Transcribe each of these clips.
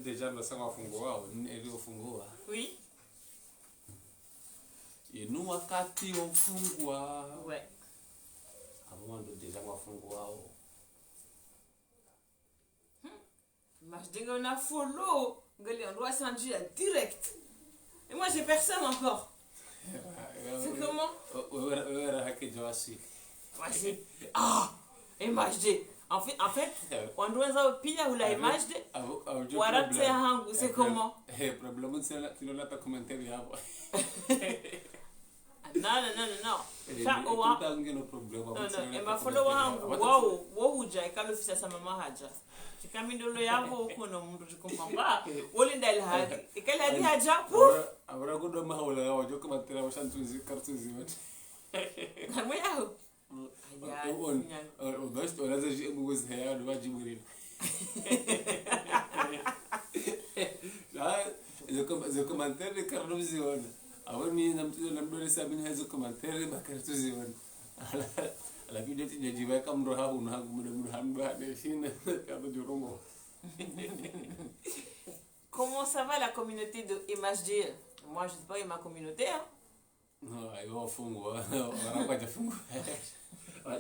déjà nasema wafungua iliyofungua. Oui. Inu wakati wafungua. Ouais. Avant de déjà wafungua. Mas dingue on a follow. Gali on doit s'enduire direct. Et moi j'ai personne encore. C'est comment? Image de. En fait, on doit piller ou la image de. C'est comment? Le problème c'est que tu n'as pas commenté rien. Non. Ça au non. Et ma follow wow jai kalo fisa sa mama haja. Chikamindolo yavo kono mundu chikumamba. Wolinda ilhadi. Ikali hadi haja puf. Abra kudo mahula wajo commenter wa shantuzi kartuzi wat. Kamo yao. O gosto ela já jogou real do Vadimurim. Já comentário de Carlos Zion. Agora me não sabe nem fazer comentário de Carlos Zion. La vidéo de Diva comme Roha ou Nah Muhammad de Chine avec du Romo. Comment ça va la communauté de MHD? Moi je sais pas ma communauté hein. Non, il va fungo. On va pas fungo.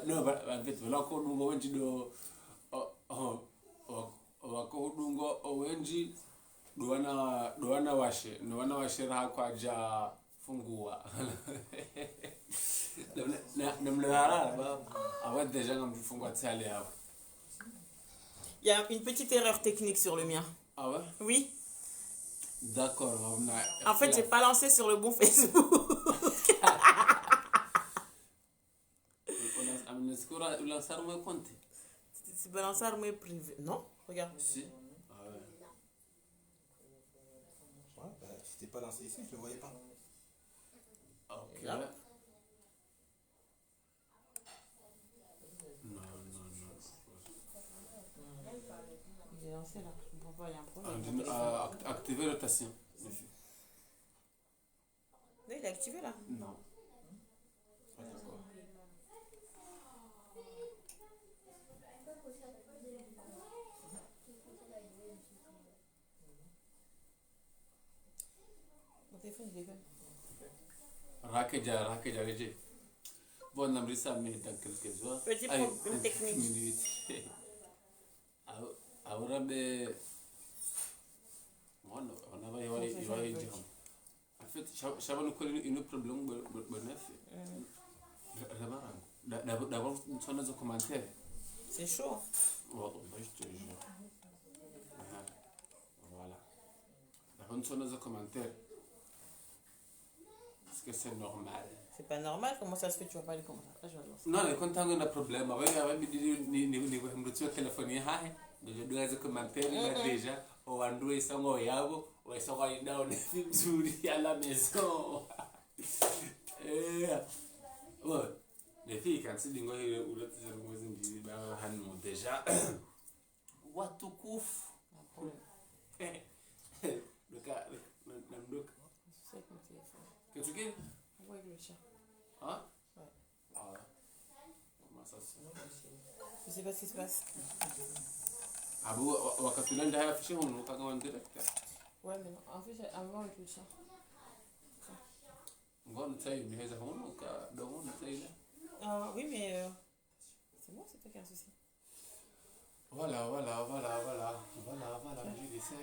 No, en fait, là ko dungo wenji do wako dungo wenji doana washe raha kwa ja fungua. Namlara ba avant déjà ngam fungua tsale ya. Il y a une petite erreur technique sur le mien. Ah ouais? Oui. D'accord, en fait, j'ai pas lancé sur le bon Facebook. C'est balançar moi privé. Non, regarde. Si. Ah ouais. Ouais, bah, si t'es pas lancé ici, je le voyais pas. Ok. Là. Non. Il est lancé là. Je comprends pas, il y a un problème. Activer rotation. Oui, il est activé là. Non. Mon téléphone il déconne. Rakeja Reje. Bon, on a ça mais dans quelques heures. Petit problème technique. Ahora me bueno, on va y dire. En fait, j'avais un problème bonef. D'abord, on a des commentaires. C'est chaud. Voilà. D'abord, on a des commentaires. Est-ce que c'est normal? C'est pas normal, comment ça se fait que tu vois pas les commentaires? Là, je vais lancer. Non, quand on a un problème, ni téléphoner, déjà dois commentaires déjà, ou andoué sango yabo, ou sango ida on est zuri à la maison. Ouais, les filles quand c'est dingo ou l'autre c'est le voisin dit bah hanu déjà. Watukufu. Le cas, le C'est mon téléphone. qu'est-ce que Ouais, le chat. hein? Ouais. Ah ouais. Comment ça se Je sais pas ce qui se passe. Abu wakati nenda haya fishe hunu kanga wan direct. Ouais, mais non. En fait, avant avec le chat. Ngon tsay ni heza hunu ka dongo tsay. Oui, mais c'est moi, c'est toi qui as un souci. Voilà, je dis ça.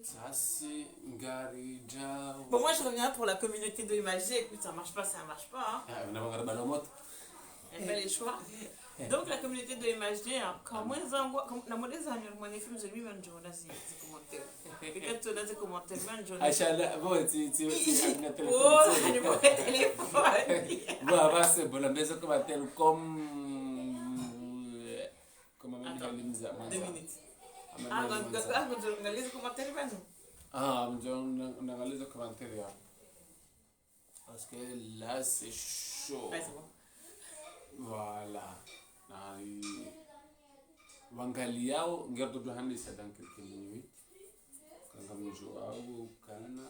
Ça c'est Ngari Jao. Bon, moi je reviens pour la communauté de MHD. Écoute, ça marche pas. Hein. On a un balomot. Elle fait les choix. Donc la communauté de MHD, quand moi les envoie, comme la modèle annuelle, moi les films de lui-même, je vois ces commentaires. Peut-être tu as des commentaires, même je. Achala, bon, tu Oh, elle est pour le téléphone. Bon, avant c'est bon, on a des commentaires comme même Attends, 2 minutes. Les commentaires, maintenant. On a les commentaires. Parce que là c'est chaud. Ouais, c'est bon. Voilà. Wangali yao ngerto tu handi sa dan quelques minutes. Kanga mjo au kana.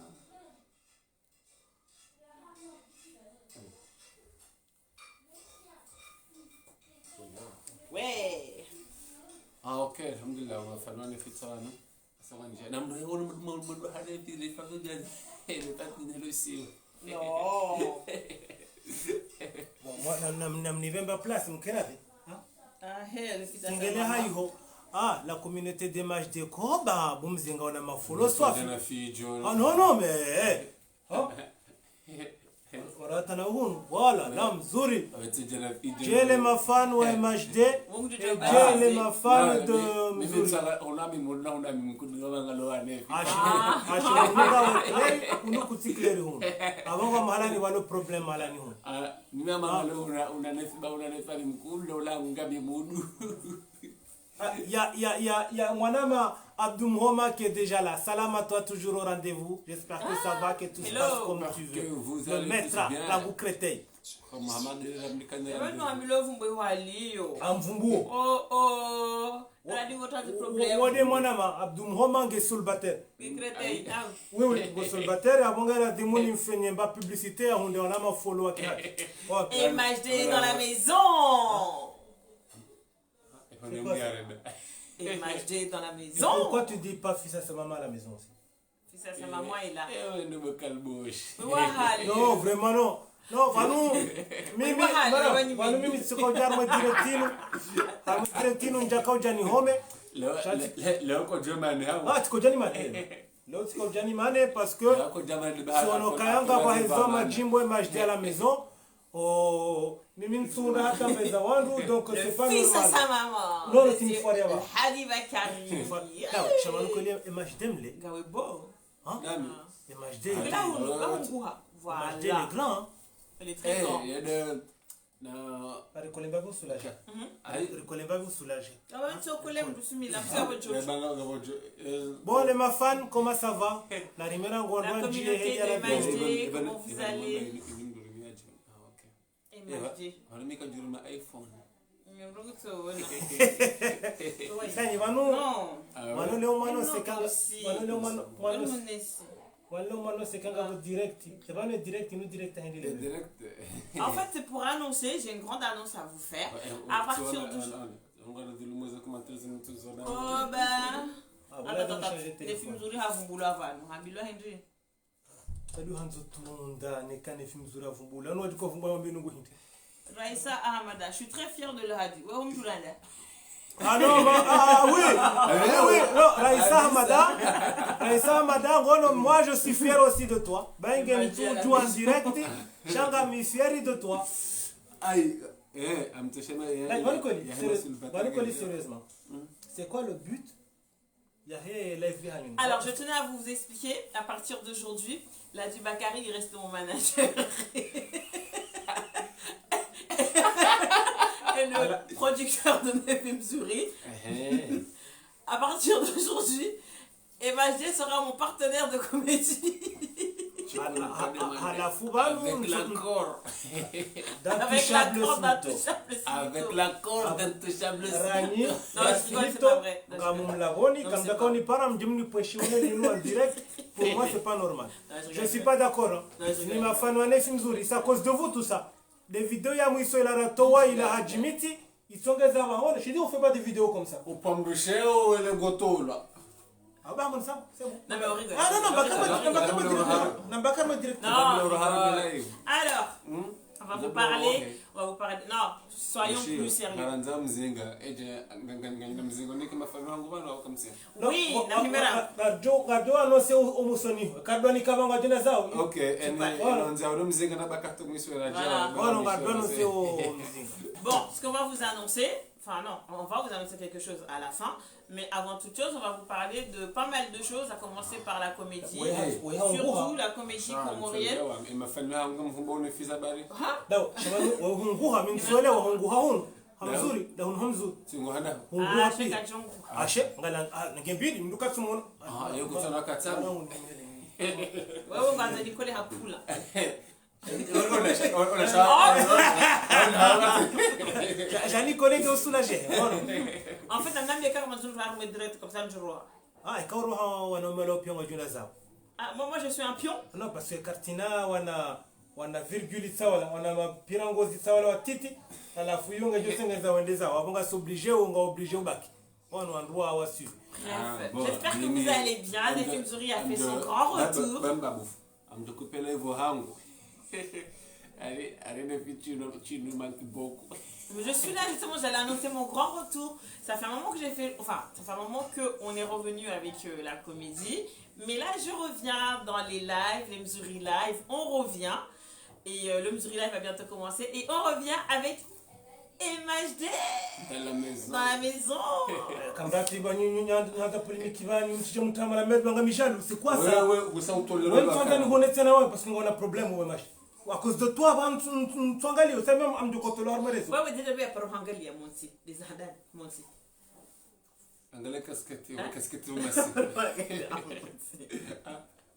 okay alhamdulillah wafanywa nefitsana sasa nje na mndo hade pili fakuja ile patinelo sio Non. Bon, moi, namnivemba place mkenapi Ah, le fils à sa singele maman. haiho la communauté des mages de koba bumzinga ona mafolo swafi jana fijo ah non mais Warata na hunu wala la mzuri jana fijo jele mafan wa MHD Mungu tu et jua. jele mafan de mimi mzuri sala onami mudna mkudiga ngalo ane ashimuga wa kleri unukutikleri hunu abongo mahalani walo problem mahalani hunu mimi amangalo una nefa mkulo la ngabi mudu Il y a mon ami Abdou Mhoma qui est déjà là. Salam à toi, toujours au rendez-vous. J'espère que ça va, que tout se passe comme tu veux. Le maître, la boucréteille. Jamani waambie vumbe walio. Amvumbu. Oh. La dingo tatu problem. Wode mon ami Abdou Mhoma qui est solbataire. Bikretei. Ah. Oui, solbataire. Avant que la démon ne fasse pas publicité, on a ma follow. Et MHD dans la maison. Et MHD dans la maison. Pourquoi tu dis pas fils à sa maman à la maison aussi? Fils à sa maman est là. Eh, Non, vraiment non. Non, mimi siko jarmo directino. Amo directino njaka ujani home. leo ko Germany hapo Ah, tiko jani mane. Leo tiko jani mane parce que ko Germany si on okayanga kwa hizo majimbo MHD à la maison. Oh, mimi nsunda hata mbeza wangu donc Le c'est pas fils à normal. sa maman. Non, le team foire yaba. Habiba Karim. Non, shamanu ko MHD mle. Gawe bo. Hein? nami MHD. Là où nous va. MHD Voilà. est grand. Elle est très grande. il y a de na Arikolemba vous soulager. Arikolemba vous soulager. Ah ouais, tu as collé un peu sur la Bon les mafans, comment ça va? La rimera ngorwa La njie communauté hedi ala des bezi. MHD, comment vous allez? MHD. wanamika juruma iPhone Sani vanu. Non. Mano leo mano Non, sekanga. aussi. Mano leo mano mano. En Mano mano sekanga vo direct. C'est pas le direct, nous direct hindi le. direct fait, c'est pour annoncer, j'ai une grande annonce à vous faire. À partir d'aujourd'hui. Oh ben. Attends. Les films zuri havumbula vanhu. Hambilwa Henry. Sadu hanzo tunda nekane film zura vumbula. No diko vumbula mbinu nguhinte. Raissa Ahmada, je suis très fière de le hadi. Ouais, on me là. Ah non, oui, non, Raissa Hamada, moi je suis fier aussi de toi. Bengem tu en direct, Changa mi fier de toi. Aïe, amteshema Sérieusement, c'est quoi le but? Alors, je tenais à vous expliquer, à partir d'aujourd'hui, Ladi Bakari, il reste mon manager. Et le producteur de mes films Zuri. À partir d'aujourd'hui, MHD sera mon partenaire de comédie. À la foubane avec l'accord Avec l'accord d'Intouchable. avec l'accord d'Intouchable Rani, Non, je rigole, c'est pas vrai. Non, je rigole. Gamumlagoni, Non, comme c'est d'accord, pas- ni param, Jimmy Pochouné, nous en direct. Pour moi, c'est pas normal. Non, je Je rigole. suis pas d'accord. Non, je rigole. Ni mafanwane Simzuri, c'est à cause de vous tout ça. Des vidéos, il y a Mouisso, il a Ratoa, il a Hajimiti. Ils sont des avants. Je dis, on fait pas des vidéos comme ça. upamrusheo ile gotola Ah bah, comme ça, c'est bon. Non, mais on rigole. Ah non, non, On rigole. Bakama direct. Non. Alors, on va vous parler. On va vous parler. Non, soyons plus sérieux. naranza mzinga eje nganganga mzinga niki mafano wangu bana wakamsia Oui, na primera. Gado annoncé au Moussoni. Gado ni kabanga jina zao. okay ene Voilà. naranza ule mzinga na bakatu mwiswera Voilà. Voilà, Gado annoncé au Moussoni. Bon, ce qu'on va vous annoncer, enfin non, on va vous annoncer quelque chose à la fin, mais avant toute chose, on va vous parler de pas mal de choses, à commencer par la comédie, surtout la comédie comorienne. mafano wangu mfumbone fisa bari Daw, shabani hunguha min swale wa hunguha hun. Hamzuri, da hun hamzu. singohanda Hunguha Ah, pi. cheka jongo. Ashe, ngala ngembili mduka tsumona. yoko tsana katsana Wewe ungaanza nikole hakula. Jani collègue au soulagé. En fait, on a mis quand même un arme direct comme ça, je vois. Ah, et quand on va nommer l'opion au Junazao. Ah, moi, je suis un pion. Non, parce que Cartina, wana virgule tsawala, wana pirangozi tsawala wa titi, alafu yunga josenga za wendeza, wabonga s'obliger ou nga obligé ubaki. Bref, j'espère que vous allez bien. Nefimzuri a fait son grand retour. Je suis là justement, j'allais annoncer mon grand retour. Ça fait un moment que ça fait un moment qu'on est revenu avec la comédie. Mais là, je reviens dans les lives, les Mzuri Live. On revient. Et le Mzuri Live va bientôt commencer. Et on revient avec MHD dans la maison. C'est quoi ça? Parce qu'on a un problème. À cause de toi, on c'est même un de côté de l'armée. Ouais, déjà, il y a pas de hangali à Monsi. Des Hadan, Monsi.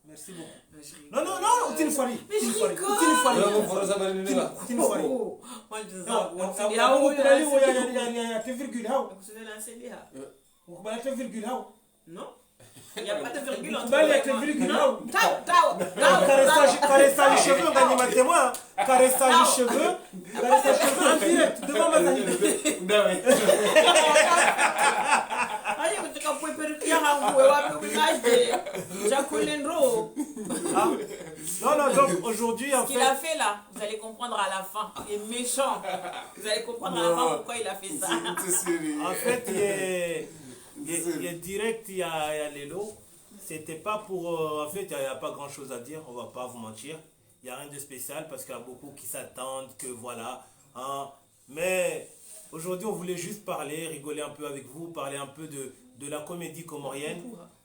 Merci beaucoup. Non, une fois. Mais je rigole. Moi, je dis, non. Il n'y a pas de virgule entre les caressage les cheveux, gagnez-moi. Caressage les cheveux en direct devant ma famille. Non, donc aujourd'hui, en fait. Ce qu'il a fait là, vous allez comprendre à la fin. Il est méchant. Vous allez comprendre à la fin pourquoi il a fait ça. En fait, il y a direct, il y a Lélo. C'était pas pour. En fait, il n'y a pas grand chose à dire, on va pas vous mentir. Il n'y a rien de spécial parce qu'il y a beaucoup qui s'attendent que voilà. Hein. Mais aujourd'hui, on voulait juste parler, rigoler un peu avec vous, parler un peu de la comédie comorienne,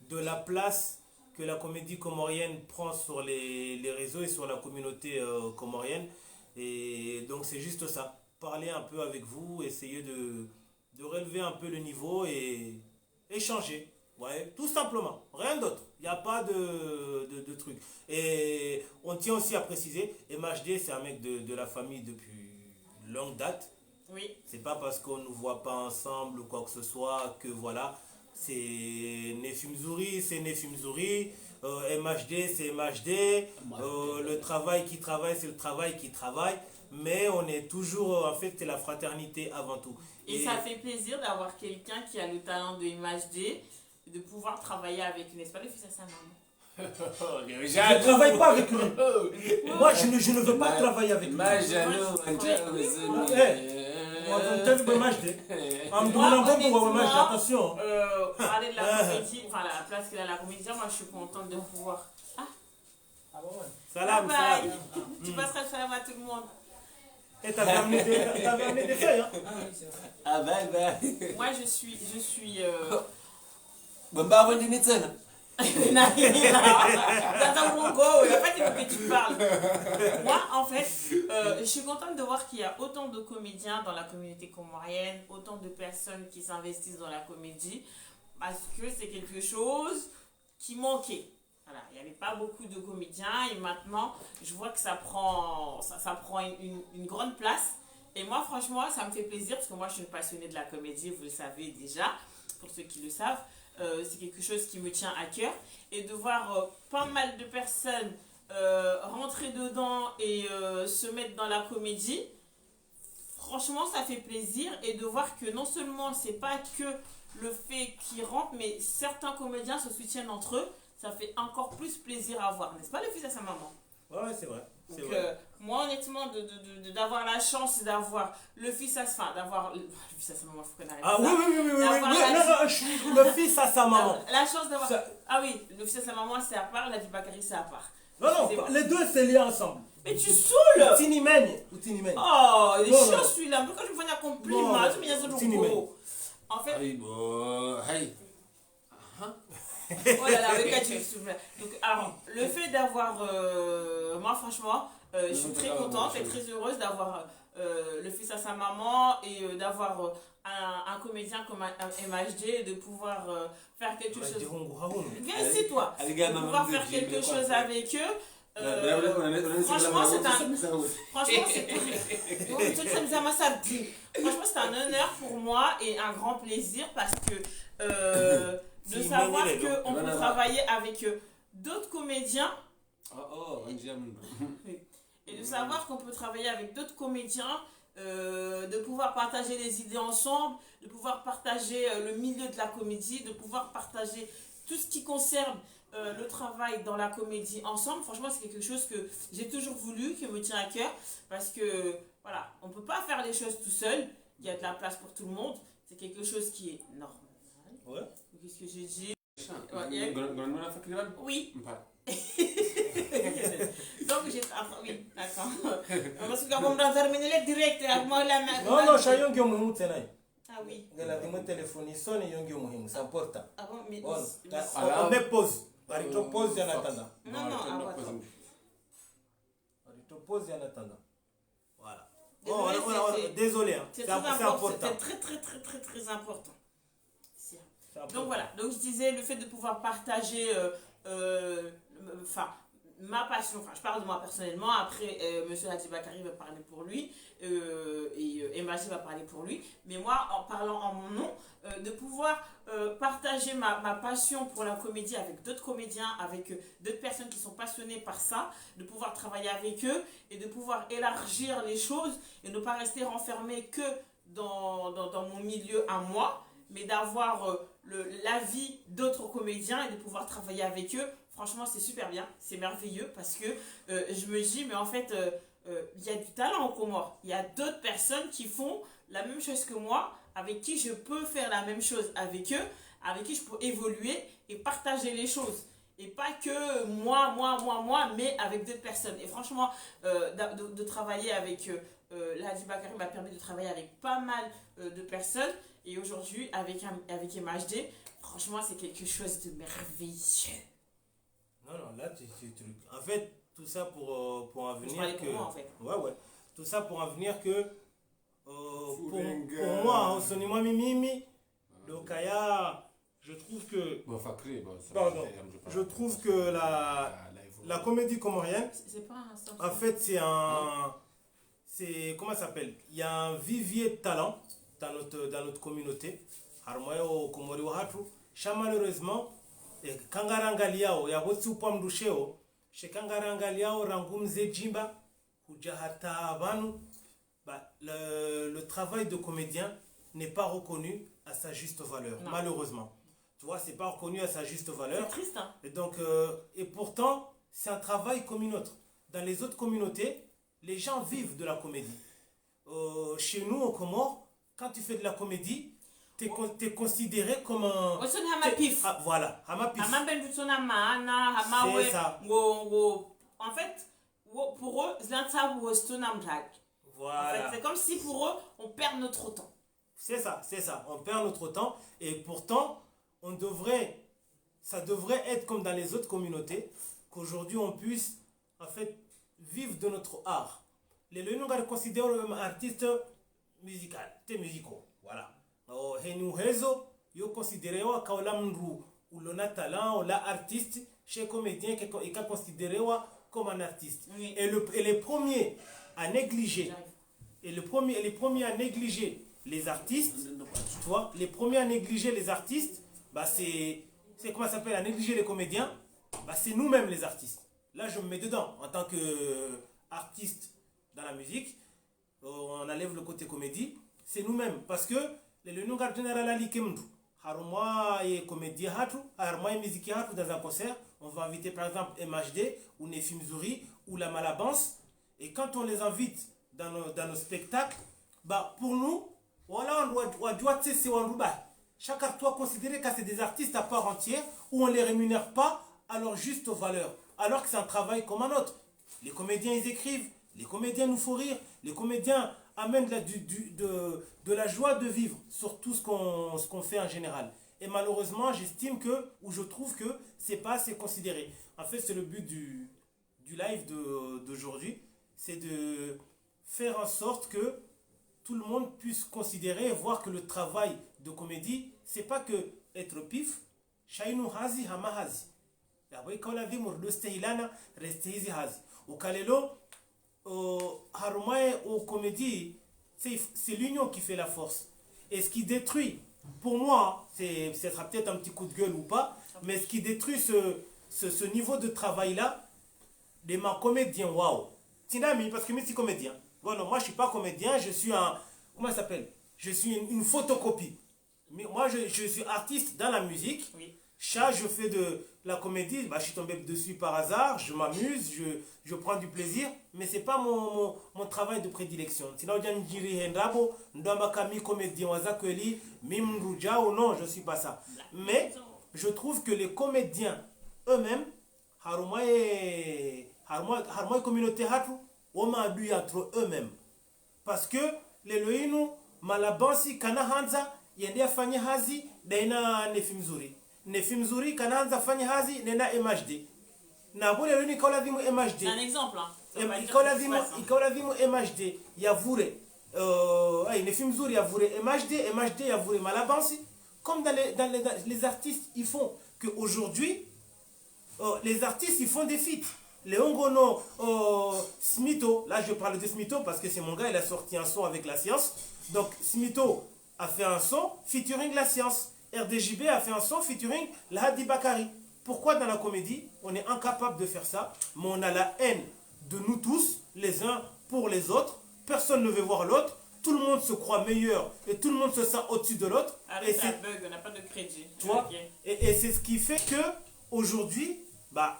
de la place que la comédie comorienne prend sur les réseaux et sur la communauté comorienne. Et donc, c'est juste ça. Parler un peu avec vous, essayer de relever un peu le niveau et échanger. Ouais, tout simplement, rien d'autre. Il n'y a pas de truc. Et on tient aussi à préciser, MHD c'est un mec de la famille depuis longue date. Oui. C'est pas parce qu'on ne nous voit pas ensemble ou quoi que ce soit que voilà, c'est Nefimzuri, c'est Nefimzuri, MHD c'est MHD, le travail qui travaille c'est le travail qui travaille. Mais on est toujours, en fait, c'est la fraternité avant tout. Et ça fait plaisir d'avoir quelqu'un qui a le talent de MHD, de pouvoir travailler avec, n'est-ce pas, le fils à sa maman. Je ne travaille pas avec lui. Moi, je ne veux pas travailler avec lui. Attention. Parler de la comédie, enfin la place qu'il a à la comédie, moi je suis contente de pouvoir. Salam, bye. salam. Tu passeras le salam à tout le monde. Et t'avais amené des feuilles, hein? Ah, bye. Moi je suis Bamba, on dit médecin. T'attends mon go, il n'y a pas de que tu parles. Moi, en fait, je suis contente de voir qu'il y a autant de comédiens dans la communauté comorienne, autant de personnes qui s'investissent dans la comédie, parce que c'est quelque chose qui manquait. Voilà, il n'y avait pas beaucoup de comédiens et maintenant, je vois que ça prend une grande place. Et moi, franchement, ça me fait plaisir parce que moi, je suis une passionnée de la comédie, vous le savez déjà, pour ceux qui le savent. C'est quelque chose qui me tient à cœur. Et de voir pas mal de personnes rentrer dedans et se mettre dans la comédie, franchement, ça fait plaisir. Et de voir que non seulement, c'est pas que le fait qu'ils rentrent, mais certains comédiens se soutiennent entre eux. Ça fait encore plus plaisir à voir, n'est-ce pas, le fils à sa maman? Ouais, c'est vrai. Donc, moi, honnêtement, d'avoir la chance d'avoir le fils à sa maman, le fils à sa maman, faut qu'on arrête. Ah oui, le fils à sa maman. La chance d'avoir. Ah oui, le fils à sa maman, c'est à part, la vie Bakary, c'est à part. Non, les deux, c'est lié ensemble. Mais tu saoules! Tinimène. Oh, il est chiant celui-là. Pourquoi je me fais un compliment? Je me dis en fait. Oh là là, regarde, tu me souviens. Donc, alors, le fait d'avoir. Moi, franchement, je suis très contente et très heureuse d'avoir le fils à sa maman et d'avoir un comédien comme MHD et de pouvoir faire quelque chose. Viens ici, toi! De pouvoir faire quelque chose avec eux. Franchement, c'est un honneur pour moi et un grand plaisir parce que de savoir qu'on peut travailler avec d'autres comédiens et de savoir qu'on peut travailler avec d'autres comédiens de pouvoir partager les idées ensemble, de pouvoir partager le milieu de la comédie, de pouvoir partager tout ce qui concerne le travail dans la comédie ensemble. Franchement, c'est quelque chose que j'ai toujours voulu, qui me tient à cœur, parce que voilà, on ne peut pas faire les choses tout seul, il y a de la place pour tout le monde, c'est quelque chose qui est normal. Ouais. Qu'est-ce que j'ai dit? Oui. Donc j'ai... oui, d'accord. Parce que comme dans terminer direct, moi la main... Non, non, chacun qui est mon Ah oui. Mon téléphone sonne et il c'est important. Ah bon, mais... On met pause. Arrête pause en attendant. Non, non, attends. Arrête pause en attendant. Voilà. Désolé, hein. C'est important. C'est très important. Donc voilà, donc je disais le fait de pouvoir partager ma passion, je parle de moi personnellement, après monsieur Hadi Bakari va parler pour lui et Magie va parler pour lui, mais moi en parlant en mon nom, de pouvoir partager ma passion pour la comédie avec d'autres comédiens, avec d'autres personnes qui sont passionnées par ça, de pouvoir travailler avec eux et de pouvoir élargir les choses et ne pas rester renfermé que dans mon milieu à moi, mais d'avoir l'avis d'autres comédiens et de pouvoir travailler avec eux. Franchement, c'est super bien, c'est merveilleux parce que je me dis, mais en fait, il y a du talent au Comores. Il y a d'autres personnes qui font la même chose que moi, avec qui je peux faire la même chose avec eux, avec qui je peux évoluer et partager les choses. Et pas que moi, mais avec d'autres personnes. Et franchement, de travailler avec Hadi Bakari m'a permis de travailler avec pas mal de personnes. Et aujourd'hui, avec MHD, franchement, c'est quelque chose de merveilleux. Non, là, tu en fait, tout ça pour en venir que... Pour moi, en fait. Ouais. Tout ça pour en venir que... pour moi, moi, Mimi, donc, je trouve que... Pardon. Je trouve que la comédie comorienne, c'est pas un en fait, c'est comment ça s'appelle? Il y a un vivier de talent dans notre communauté. Malheureusement, kangarangaliao ya hotsi upwa mdusheo shekangarangaliao rangumze jimba hujahata abanu. Le travail de comédien n'est pas reconnu à sa juste valeur, non. Malheureusement. Tu vois, c'est pas reconnu à sa juste valeur. C'est triste, hein? Et donc, et pourtant, c'est un travail comme une autre. Dans les autres communautés, les gens vivent de la comédie. Chez nous, au Comores, quand tu fais de la comédie, t'es considéré comme un... voilà, hamapif. C'est ça. En fait, pour eux, voilà. En fait, c'est comme si pour eux, on perd notre temps. C'est ça. On perd notre temps. Et pourtant, ça devrait être comme dans les autres communautés, qu'aujourd'hui on puisse en fait vivre de notre art. Les gens considèrent comme artistes musicaux. Voilà. Yo considéré comme l'amrou ou le talent ou l'artiste chez comédien qui est considéré comme un artiste. Oui. Et les premiers à négliger les premiers à négliger les artistes, tu vois, les premiers à négliger les artistes, c'est comment ça s'appelle, à négliger les comédiens, c'est nous-mêmes les artistes. Là, je me mets dedans en tant qu'artiste dans la musique. On enlève le côté comédie, c'est nous-mêmes parce que les nous gardent généralement harmois et comédie harmois et musique dans un concert. On va inviter par exemple MHD ou Nefim Zouri ou la Malabance, et quand on les invite dans nos spectacles, pour nous, voilà, on doit chaque artiste considéré que c'est des artistes à part entière où on ne les rémunère pas à leur juste valeur, alors que c'est un travail comme un autre. Les comédiens, ils écrivent, les comédiens nous font rire, les comédiens amènent de la joie de vivre sur tout ce qu'on fait en général. Et malheureusement, j'estime je trouve que c'est pas assez considéré. En fait, c'est le but du live d'aujourd'hui, c'est de faire en sorte que tout le monde puisse considérer et voir que le travail de comédie, c'est pas que être pif, shainu hazi hama hazi. Yaboy kaula vimur doste hilana reste hizi hazi. Au kalelo, harumae au comédie, c'est l'union qui fait la force. Et ce qui détruit, pour moi, ce sera peut-être un petit coup de gueule ou pas, mais ce qui détruit ce niveau de travail-là, des ma comédiens, waouh. Tinami, parce que je suis comédien. Bon, non, moi je suis pas comédien, je suis un, comment ça s'appelle? Je suis une photocopie. Mais moi je suis artiste dans la musique. Oui. Je fais de la comédie, bah, je suis tombé dessus par hasard, je m'amuse, je prends du plaisir, mais c'est pas mon travail de prédilection. Sinon, comédien ou non, je suis pas ça. Mais je trouve que les comédiens eux-mêmes, harumai communauté hatu, oma adu entre eux-mêmes. Parce que les loinu malabansi kana hanza yende afanye hazi daina nefimzuri. Nefimzuri kana hanza afanye hazi nenda MHD. Na bole loinu ikaulazimu MHD. C'est un exemple. Hein. Ikaulazimu MHD yavure. Nefimzuri yavure MHD, MHD yavure malabansi. Comme dans les artistes, ils font qu'aujourd'hui, les artistes, ils font des feats. Léongono Smito, là je parle de Smito parce que c'est mon gars, il a sorti un son avec la science. Donc Smito a fait un son featuring la science. RDJB a fait un son featuring la Hadi Bakari. Pourquoi dans la comédie, on est incapable de faire ça, mais on a la haine de nous tous, les uns pour les autres. Personne ne veut voir l'autre. Tout le monde se croit meilleur et tout le monde se sent au-dessus de l'autre. Et ça bug, on n'a pas de crédit. Tu vois, et c'est ce qui fait que aujourd'hui, bah,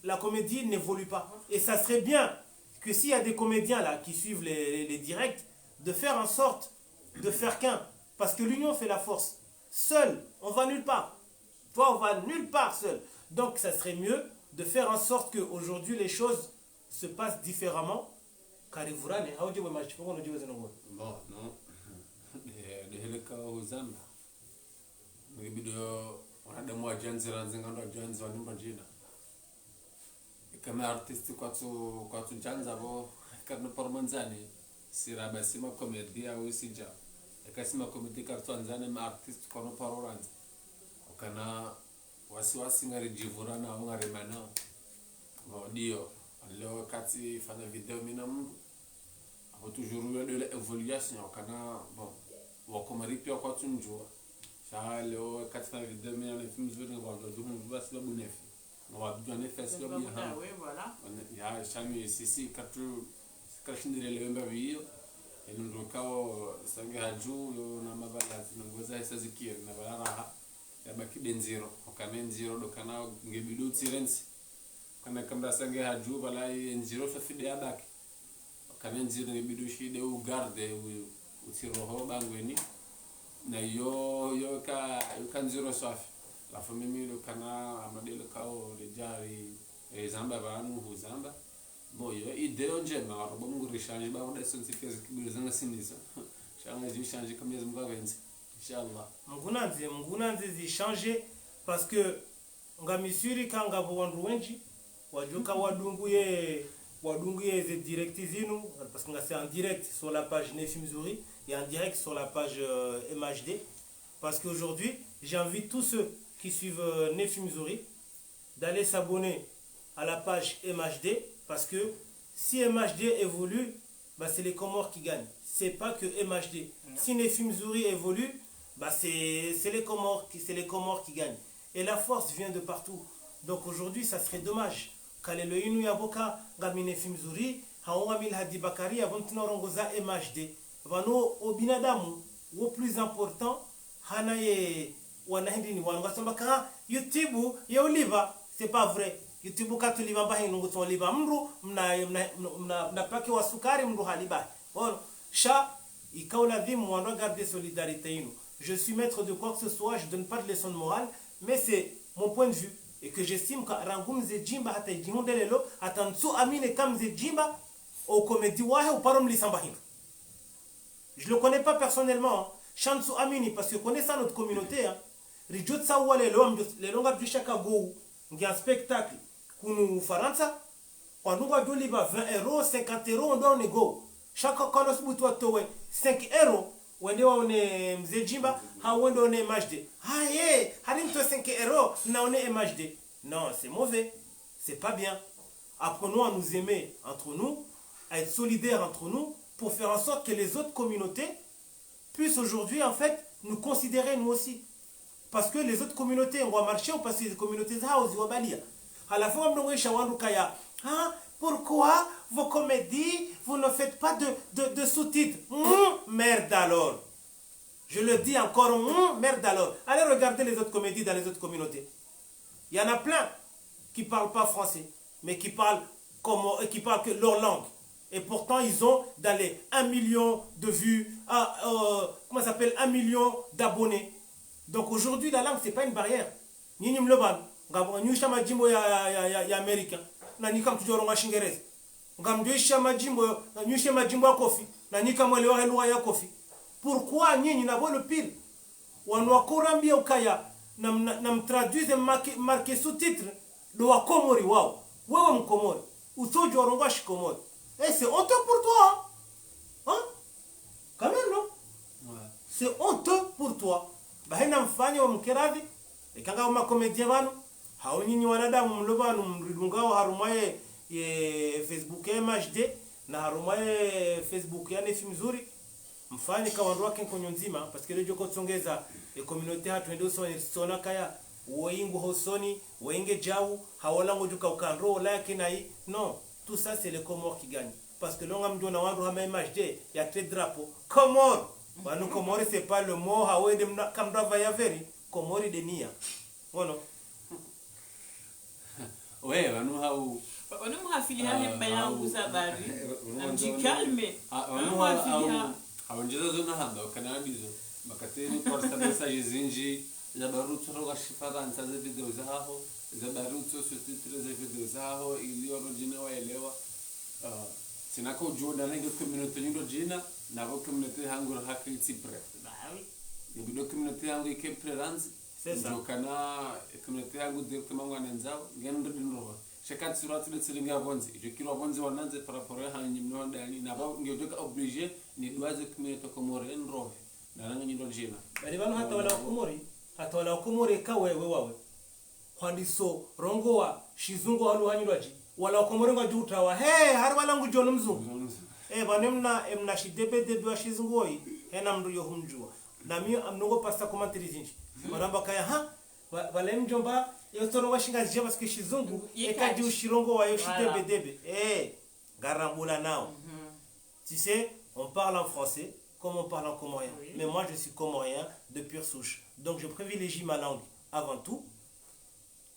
la comédie n'évolue pas. Et ça serait bien que s'il y a des comédiens là qui suivent les directs, de faire en sorte de faire qu'un. Parce que l'union fait la force. Seul, on va nulle part. Toi, on va nulle part seul. Donc ça serait mieux de faire en sorte qu'aujourd'hui les choses se passent différemment. Bon, non. Deheleka uzamba. Ngibido wanada mwa janzi ranzingando janzi wanimba jina. Kama artisti kwatu janza bo karno pormanzani siraba sima komedia au sija. Ekasima komedia kartu anzane ma artisti kono paroranza. Okana wasiwasi ngari jivurana au ngari mana. Dio leo kati fanya video mina mungu. Apo toujours eu de l'évolution kana bon wakomari pia kwa tunjua. Sha leo kati fanya video mina le films venu wanga duhu basi babu nefi. On bien effet sur bien. Oui, voilà. Il y a jamais ici quatre cachindire le mbavio et nous rokao sanga haju na mavala ngoza hisa zikiri na balaraha ya baki denziro okamen zero do kana ngebidu tsirensi kana kamba sanga haju bala enziro fa fide abaki okamen zero ngebidu shide u garde u utiroho bangweni na yo ka zero safi la famille le kana amadele kao le jari zamba banu huzamba boyo ideo njema robo mungu rishanji ba onda sensitive zikibizanga sinisa shanga zishanji comme les mugavenzi inshallah mungunanze zishange parce que ngamisuri kanga bondu wenji wajuka wadunguye ze direct zinu parce que c'est en direct sur la page Nefimzuri et en direct sur la page MHD parce qu'aujourd'hui j'invite tous ceux qui suivent Nefimzuri d'aller s'abonner à la page MHD parce que si MHD évolue, bah c'est les Comores qui gagnent. C'est pas que MHD. Si Nefimzuri évolue, bah c'est les Comores qui gagnent. Et la force vient de partout. Donc aujourd'hui, ça serait dommage. Kalelo yaboka gami Nefimzuri, haongamil Hadi Bakari avontunorongoza MHD. Vano obinadamu, au plus important, hanaye wanahindi ni wangasamba ka YouTube ya uliva, c'est pas vrai. YouTube katu liba mbahe nungu ton liba mru mna pake wa sukari mru haliba. Bon, cha ikaula vimu wano garder solidarité inu. Je suis maître de quoi que ce soit, je donne pas de leçon de morale, mais c'est mon point de vue et que j'estime que rangum ze jimba hata jihondelelo atansu amine kam ze jimba au comédie wahe ou parom lisambahino. Je le connais pas personnellement, hein. Chansu amini parce que connaissant notre communauté, hein. Rijot sa wale le longa du chaka go ngi un spectacle kunu Faransa kwa nunga doli ba 20 €, 50 €, on doit go. Chaque konos butu atowe 5 € wende waone mzee Jimba ha wende one MHD. Ah yeah, harim to 5 € na one MHD. Non, c'est mauvais. C'est pas bien. Apprenons à nous aimer entre nous, à être solidaires entre nous pour faire en sorte que les autres communautés puissent aujourd'hui en fait nous considérer nous aussi. Parce que les autres communautés, on va marcher, on passe les communautés à la fois, on va kaya, pourquoi vos comédies, vous ne faites pas de sous-titres? Merde alors. Je le dis encore, merde alors. Allez regarder les autres comédies dans les autres communautés. Il y en a plein qui ne parlent pas français, mais qui parlent que leur langue. Et pourtant, ils ont dans les 1 million de vues, 1 million d'abonnés. Donc aujourd'hui, la langue, ce n'est pas une barrière. Ni le ban. Nous sommes américain. Nous sommes toujours en Chingerese. Nous sommes kofi. Pourquoi nous n'avons le pire? On a corambia ukaya. Nam traduise marqué sous-titre. De wa Komori, wow. Wewe mkomori. Usoji wa rongo shikomori. C'est honteux pour toi. Hein? Quand même, non? Ouais. C'est honteux pour toi. Bahina mfanye wa mkeravi. Ikanga wa makomedie vanu. Hao nyinyi wanadamu mlobanu mridungao harumaye Facebook MHD. Na harumaye Facebook yani film mzuri. Mfanye kawandu wake nkonyo nzima. Paske lejo kotsongeza. Communauté hatu endo sona kaya. Woingu hosoni. Woinge jau. Haolango juka ukandro. Ola yake na hii. Non. Tout ça, c'est les Comores qui gagnent. Parce que l'on a dit il y a 3 drapeaux. Comores. Nous, Comores, ce n'est pas le mot. Comores de Nia. Oh non. Oui, nous avons. Nous avons fini à vous abari. Un petit calme. Nous avons dit que nous avons Canadiens. Makateni kwa message zinji za baruto roga shifaransa za video zao za baruto subtitres za video zao ili origine waelewa sinako joda na community nyingo jina na community hangu haki tsipre bawi ni community hangu ikepreranzi c'est ça jokana community hangu de kama ngwana nzao ngendo dinro shakati surati le tsilinga bonzi je kilo bonzi wananze par rapport à nyimno ndani na ba ngejoka obligé ni doise community komore nro na rangi nyingo jina bali bano hata wala Komori hata wala Komori ka wewe wawe kwandiso rongo wa shizungu halu hanyuraji wala Komori nga jutawa har wala ngu jono mzungu banemna emna shidebe wa shizungu oi hena mndu yo humjua na mi amnongo pasta commentaire zinji maramba kaya wala mjomba yo toro washinga zije parce que shizungu ekaji ushirongo wa yo shidebe garambula nao tu sais on parle en français comme on parle en comorien. Oui. Mais moi, je suis comorien de pure souche. Donc, je privilégie ma langue avant tout.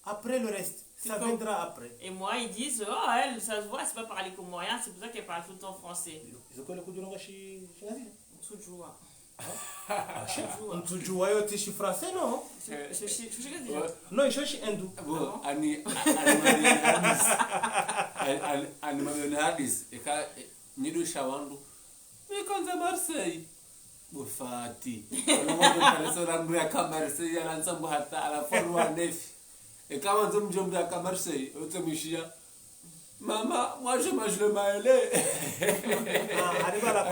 Après, le reste, ça viendra après. Et moi, ils disent, oh, elle, ça se voit, c'est pas parler comorien, c'est pour ça qu'elle parle tout le temps français. Ils ont quoi le coup de langue chez Nazi? Mtsujua. Mtsujua, tu es français, non? Non, je suis hindou. Bon, Ani Hadis, Nido Shawandu. Mais quand ça Marseille, Bofati. Marseille, à l'ensemble, à la fois nef. Et quand on tombe à Marseille, maman, moi je mange le maïlé. Arrive à la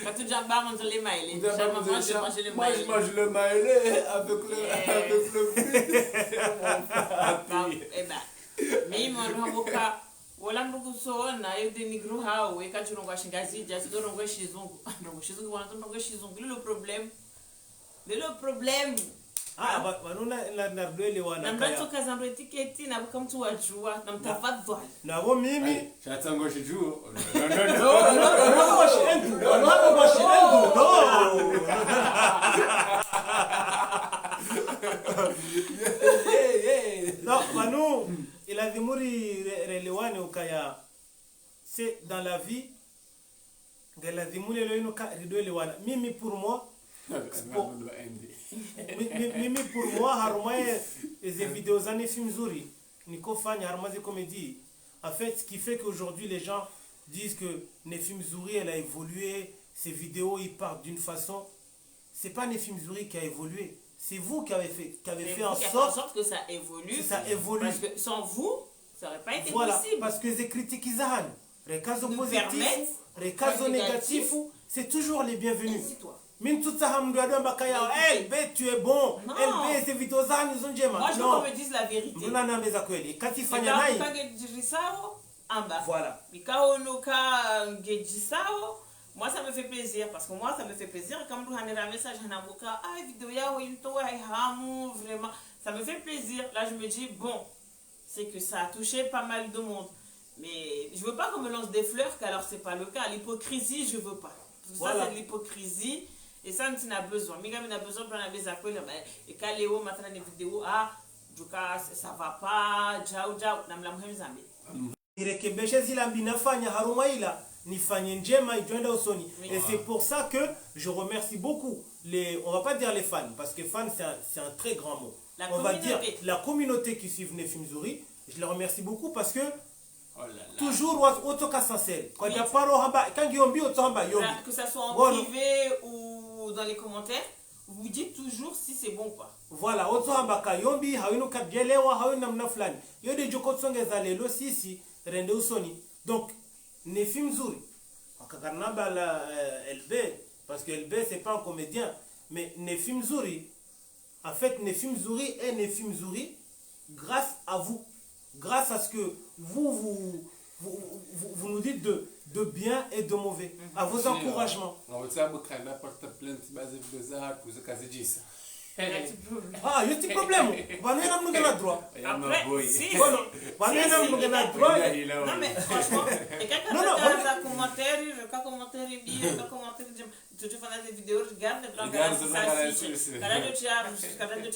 quand tu jambes, on te les maïlé. Moi je mange le maïlé avec le fruit. Eh ben, mais mon wala ndugu so na yede nigro hao weka chunonga shingazi just do nongo shizungu nongo shizungu wana nongo shizungu le problème wanuna na rdwele wana na mbato kazando etiketi na kama mtu wajua na mtafadhali na wo mimi chatango shijuo non Manu il a dimuri relewani ukaya c'est dans la vie de la dimuri le ka ridwele wana mimi pour moi mimi pour moi harumaye les vidéos zani film zuri niko fanya harumaze comédie en fait ce qui fait qu'aujourd'hui les gens disent que Nefim Zouri elle a évolué, ces vidéos ils partent d'une façon, c'est pas Nefim Zouri qui a évolué. C'est vous qui avez fait en sorte que ça évolue. Ça évolue. Parce que sans vous, ça n'aurait pas été possible. Parce que les critiques Izahan, les cas positifs, les cas négatifs, c'est toujours les bienvenus. Même tout ça, tu es bon. Elle ces vidéos moi, je veux qu'on me dise la vérité. Voilà. Moi ça me fait plaisir parce que moi ça me fait plaisir quand vous avez un message vidéo vraiment ça me fait plaisir. Là je me dis bon, c'est que ça a touché pas mal de monde. Mais je veux pas qu'on me lance des fleurs, qu'alors c'est pas le cas. L'hypocrisie, je veux pas. Tout Voilà. ça, c'est de l'hypocrisie. Et ça, on a besoin. Mais on a besoin de prendre des appels. Et quand Léo maintenant des vidéos, ah, du cas, ça va pas, ciao, ciao, namla muhimu zambi. Nirekebeshe zile mbinafanya haruma ila nifanye njema ijoenda usoni. Et c'est pour ça que je remercie beaucoup on va pas dire les fans, parce que fan c'est un très grand mot. On va dire la communauté qui suit Nefimzuri. Je les remercie beaucoup parce que toujours autoka sincère. Quand il y a pas quand yombi autohamba yombi. Que ça soit en privé ou dans les commentaires, vous dites toujours si c'est bon quoi. Voilà, autohamba kayombi hawino kabyelewa hawino namna fulani. Yode joko tsongeza lelo sisi rende usoni. Donc Nefimzuri akakanaba la LB parce que LB c'est pas un comédien mais Nefimzuri en fait Nefimzuri est Nefimzuri grâce à vous. Grâce à ce que vous nous dites de bien et de mauvais, à vos encouragements. Ah, il y a un problème. Vous avez droit. Après, si. Non, mais franchement, et quand tu as un commentaire, je commentaire bien, je commentaire, tu fais des vidéos, regarde, quand tu as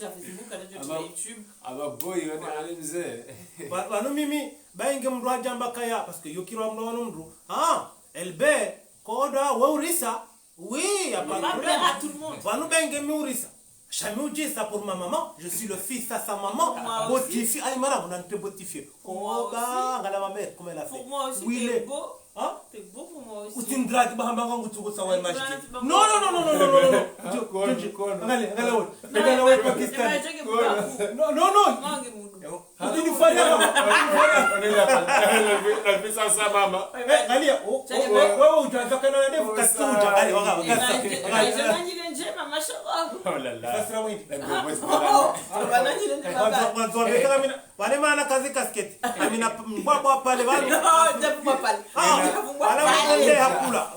Facebook, quand tu as YouTube. Bano mimi bainge mndu ajamba kaya parce que yokirwa mndu mndu LB koda weurisa oui y a pas de problème à tout le monde. Bano bainge miurisa jamais dit ça pour ma maman, je suis le fils à sa maman. Botifié, allez madame, on a été botifié. Oh bah, regarde ma mère comment elle a fait. Pour moi aussi, oui, t'es beau. Hein? T'es beau pour moi aussi. Ou tu me dragues, bah, ça va imaginer. Non. Allez, ouais, Pakistan. Non. Tu nous fais rien. On est là. La fille sans sa maman. Allez, oh, tu as fait qu'un année, vous cassez tout. Allez, regarde. Oh là là. Ça sera oui. Wale maana kazi kasket. Amina mbwa pale wale. No, jabu pale. Wala wale hakula.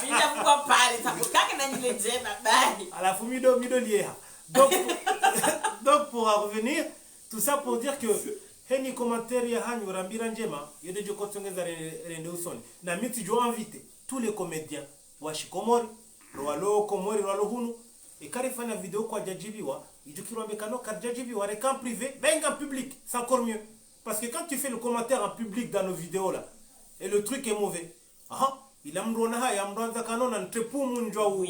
Mina mbwa pale. Takukaka na nyile njema bye. Alafu mido liéha. Donc pour revenir, tout ça pour dire que heni commentaire ya hanyu rambira njema yede joko tsongeza rende usoni. Na miti jo invité tous les comédiens wa Shikomori, Rwalo Komori Rwalo Hunu et karifanya vidéo kwa jajibiwa. Idukirwa mekano karjajibiwa reka en privé, ben en public, c'est encore mieux. Parce que quand tu fais le commentaire en public dans nos vidéos là et le truc est mauvais. Il a mrona haya mronza kanona ntepumu njwa u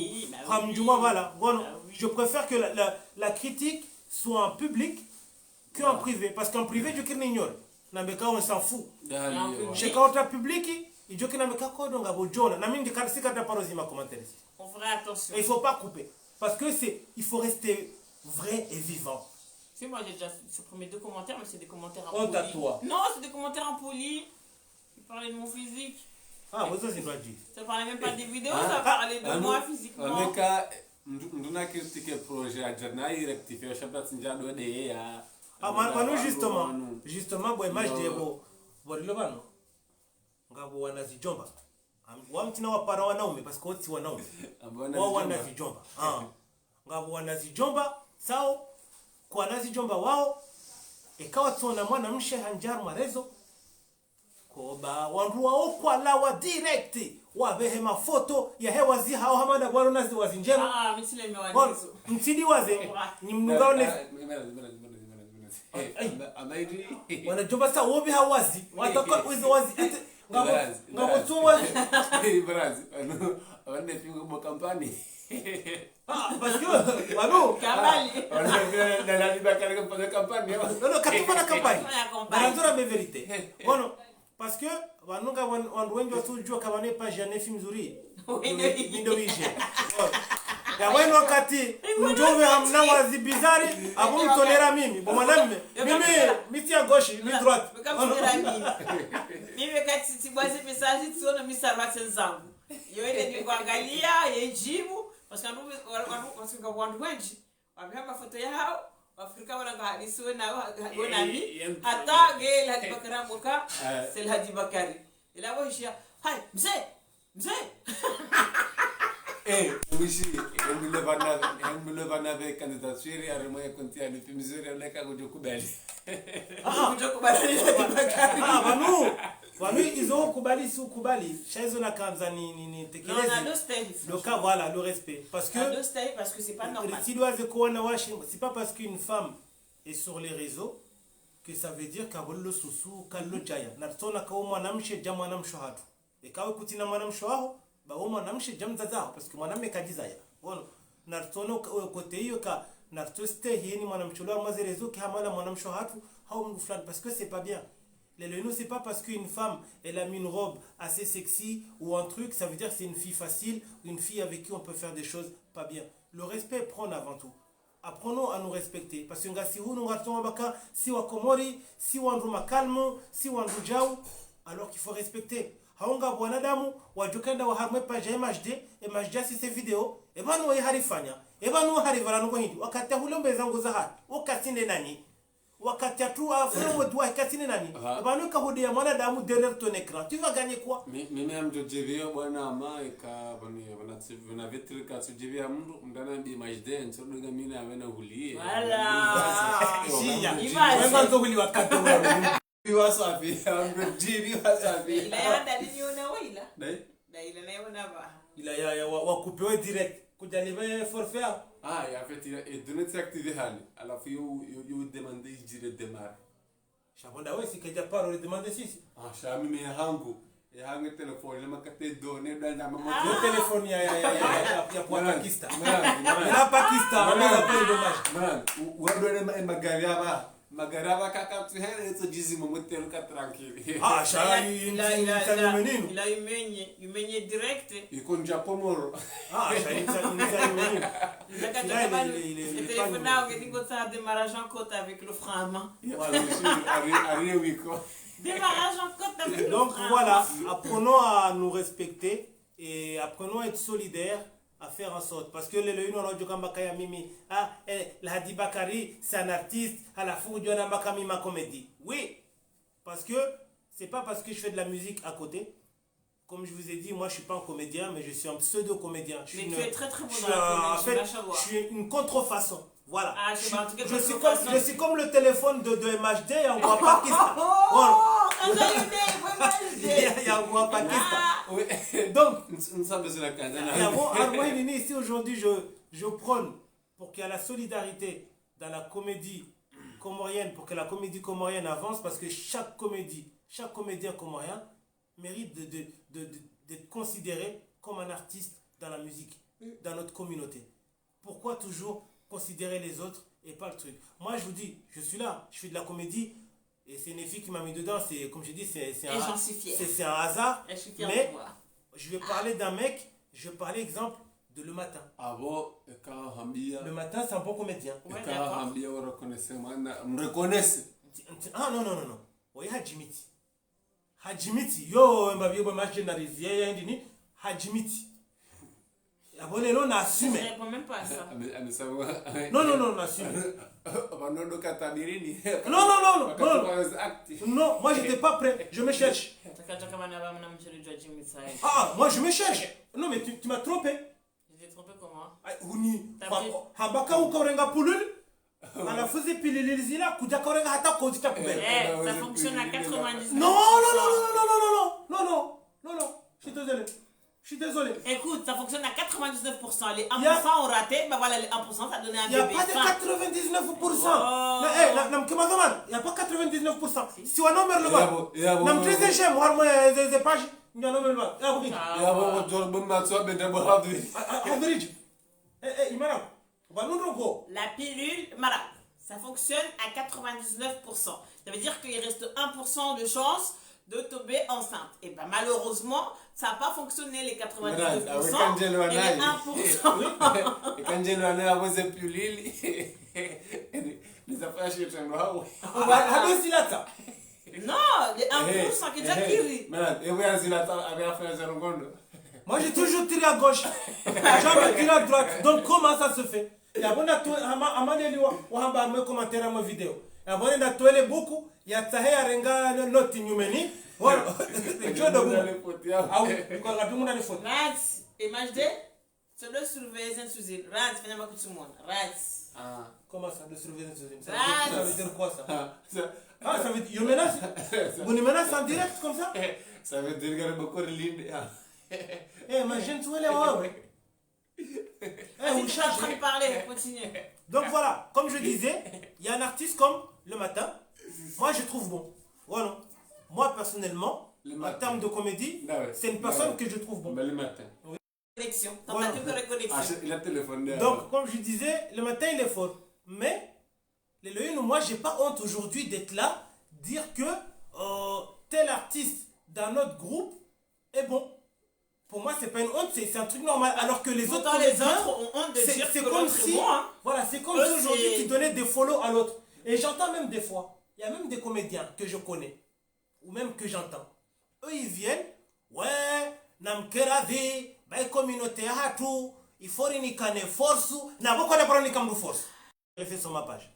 hamjuma vala. Bon, je préfère que la critique soit en public qu'en privé parce qu'en privé je kine ignore. Na meka on s'en fout. Chez quand public, il dit que na meka ko donga bojona. Na mingi karsika ta parozima commentaire. On fera attention. Il faut pas couper parce que il faut rester vrai et vivant. Si moi j'ai déjà supprimé 2 commentaires mais c'est des commentaires impolis. Honte à toi. Non, c'est des commentaires impolis. Ils parlaient de mon physique. Ah, vous aussi doit dire. Ça parlait même pas des vidéos, ça parlait de moi physiquement. Nduna critique projet à Jana il rectifie chapeau njado de ya. Justement boy match de bo le bano. Ngabo wanazijomba. Wamtina wapara wanaume parce que wote wanaume. Wao wanazijomba. Ngabo wanazijomba sao kwa wanazijomba wao ikawa tsona mwana mshe hanjar marezo koba wanruwa okwa lawa direct wabehe mafoto ya hewa zi hao hamada bwaro nazi wazinjema mitsile mewanizo mtidi waze ni mnugaone wanajomba sa wobi hawazi wataka uzo wazi ngabo tu wazi brazi wane pingo mo kampani parce que wano kabali na la libakari kwa kampani non katuma na kampani banazora me vérité bueno parce que wanunga wandu wengi wasujua kama ne page ya Nefimzuri ndio vishe ya wenu wakati njove hamna wazi bizari abu mtolera mimi bomanamme mimi ya gauche mi droite mimi kati sibwazi message tsiona misarwatse zangu yoende ni kuangalia yejibu parce que wandu wengi wamehama foto yao Afrika wana hadisiwe na nami hata gel hadi bakara moka sel hadi bakari ila washia hai mzee Mwishi, mle vanave candidature ya remo ya konti ya nufi mzuri ya leka kujokubali. Wanu ils ont kubali si ukubali. Shaizo na kanza ni tekelezi. Non, on a deux styles. Le cas voilà, le respect parce que on a deux styles parce que c'est pas normal. C'est pas parce qu'une femme est sur les réseaux que ça veut dire qu'avolo susu kallo jaya. Na tona ka mwanamshe jamu mwanamsho hatu. Et kawe kutina mwanamsho wao ba mwanamshe jamu zazao parce que mwanamme kajizaya. Bona na tona kote hiyo ka na toste hieni mwanamsho lwa mwaze réseaux ki hamala mwanamsho hatu hao mngu fulani parce que c'est pas bien. Les nous c'est pas parce qu'une femme elle a mis une robe assez sexy ou un truc ça veut dire que c'est une fille facile ou une fille avec qui on peut faire des choses pas bien. Le respect prône avant tout. Apprenons à nous respecter parce que si nous ratons baka si wa komori si wa nduma kalmo si wa ndujau alors qu'il faut respecter haonga bwanadamu wajukenda wa harme page MHD MHD si ces vidéos et banu wa harifanya et banu harivana no hindi wakati hulombe zangu za hati ukatinde nani wakati tu afro dwa katine nani banu ka hudia mwanadamu derrière ton écran tu vas gagner quoi mimi amjojevio bwana ama eka bana vitri ka sujevia mndu ndana bi majde nsodoga mimi na wena hulie Voilà. Wenga nzo huli wakati wa biwasafi amjojevi wasafi Ila ya dalili una waila. dai Ila na yona ba. ila ya wakupewe direct kujalive forfait ya fait il donne activer hali alafu you demander jire démarrer Shabonda wewe sikaja paro le demander sisi shami me hangu telefone le makate donne danda mama le téléphone ya kwa Pakistan na Pakistan on a pas de dommage man wadone magaraba kaka tu hele to jizi momotel ka tranquille shai il a umenye direct iko njapomoro shai le téléphone là on dit que ça démarrage en côte avec le frein à main voilà arrive wiko démarrage en côte avec le frein donc voilà apprenons à nous respecter et apprenons à être solidaires à faire en sorte parce que le on a dit kambaka mimi la Hadi Bakari c'est un artiste à la fou de Makami ma comédie oui parce que c'est pas parce que je fais de la musique à côté comme je vous ai dit moi je suis pas un comédien mais je suis un pseudo comédien mais tu es très bon dans la comédie je suis une contrefaçon voilà je suis comme le téléphone de MHD et on voit pas qui ça il y a un Pakistan donc nous sommes sur la cadena ici aujourd'hui je prône pour qu'il y ait la solidarité dans la comédie comorienne pour que la comédie comorienne avance parce que chaque comédien comorien mérite d'être considéré comme un artiste dans la musique dans notre communauté. Pourquoi toujours considérer les autres et pas le truc? Moi je vous dis, je suis là, je fais de la comédie et c'est une fille qui m'a mis dedans, c'est comme je dis, c'est un hasard. Mais je vais parler d'un mec, je vais parler exemple de Le Matin. Le Matin c'est un bon comédien. Me reconnaissent. Ah non. Oui, Hajimiti. Yo, mbabi yo ma généralise. Ya ndini Hajimiti. Abonné on assume. Je réponds même pas à ça. Non, on assume. Non, moi j'étais pas prêt. Je me cherche. Moi je me cherche. Non mais tu m'as trompé. Je t'ai trompé comment? Habaka ukorenga pulul. Ala faisait pililizila kuja korenga hata kodita kubele. Ça fonctionne à 99%. Non. Je suis désolé. Écoute, ça fonctionne à 99%. Les 1% ont raté, bah voilà, les 1% ça a donné un bébé. Il n'y a pas de 99%. Il n'y a pas 99%. Si on a le bas, il y a un très j'aime, moi, des pages, il y a un le bas. Il y a la pilule, voilà, ça fonctionne à 99%. Ça veut dire qu'il reste 1% de chance de tomber enceinte. Et ben malheureusement, ça n'a pas fonctionné les 99% et les 1%. Et quand j'ai l'année avant ces pilules, les affaires chez moi. Non, les 1% qui est déjà kiri. Et oui, avait affaire à moi j'ai toujours tiré à gauche, jamais tiré à droite. Donc comment ça se fait? Il y a bon à toi, à me commenter à ma vidéo. Il y a bon à toi les beaucoup. Il y a Tahé à Renga, notre numeni. Voilà. Ah oui, quand on a les fautes. Imagine, Ça doit soulever les sous Rat, finalement, tout le monde. Rat. Ah. Comment ça, de surveillance sous Ah, ça veut dire quoi ça? Ça, Ah, ça veut dire. Il menace. Vous me menacez en direct comme ça? ça veut dire que beaucoup de lignes. Eh, ma jeune, tu es là, Eh, Vas-y, vous tu es en train changez. de parler, continue. Donc voilà, comme je disais, il y a un artiste comme le matin. Moi, je trouve bon. Voilà. Moi, personnellement, Le en matin. termes de comédie, Ah ouais. c'est une Ah personne ouais. que je trouve bon. Mais le matin. Connexion. Voilà. Tentative de connexion. Il a téléphoné. Donc, comme je disais, le matin, il est fort. Mais, les Loïnes, moi, j'ai pas honte aujourd'hui d'être là, dire que tel artiste dans notre groupe est bon. Pour moi, c'est pas une honte, c'est un truc normal. Alors que les autres Pourtant, les comédiens, autres ont honte de c'est dire que c'est comme l'autre si, est bon, hein. voilà, c'est comme Eux, si aujourd'hui c'est- tu donnais des follow à l'autre. Et j'entends même des fois, il y a même des comédiens que je connais, ou même que j'entends. Eux, ils viennent, ouais, namkeravi, bah communauté à tout, il faut une force, n'a pas quoi de prendre force. Je l'ai fait sur ma page.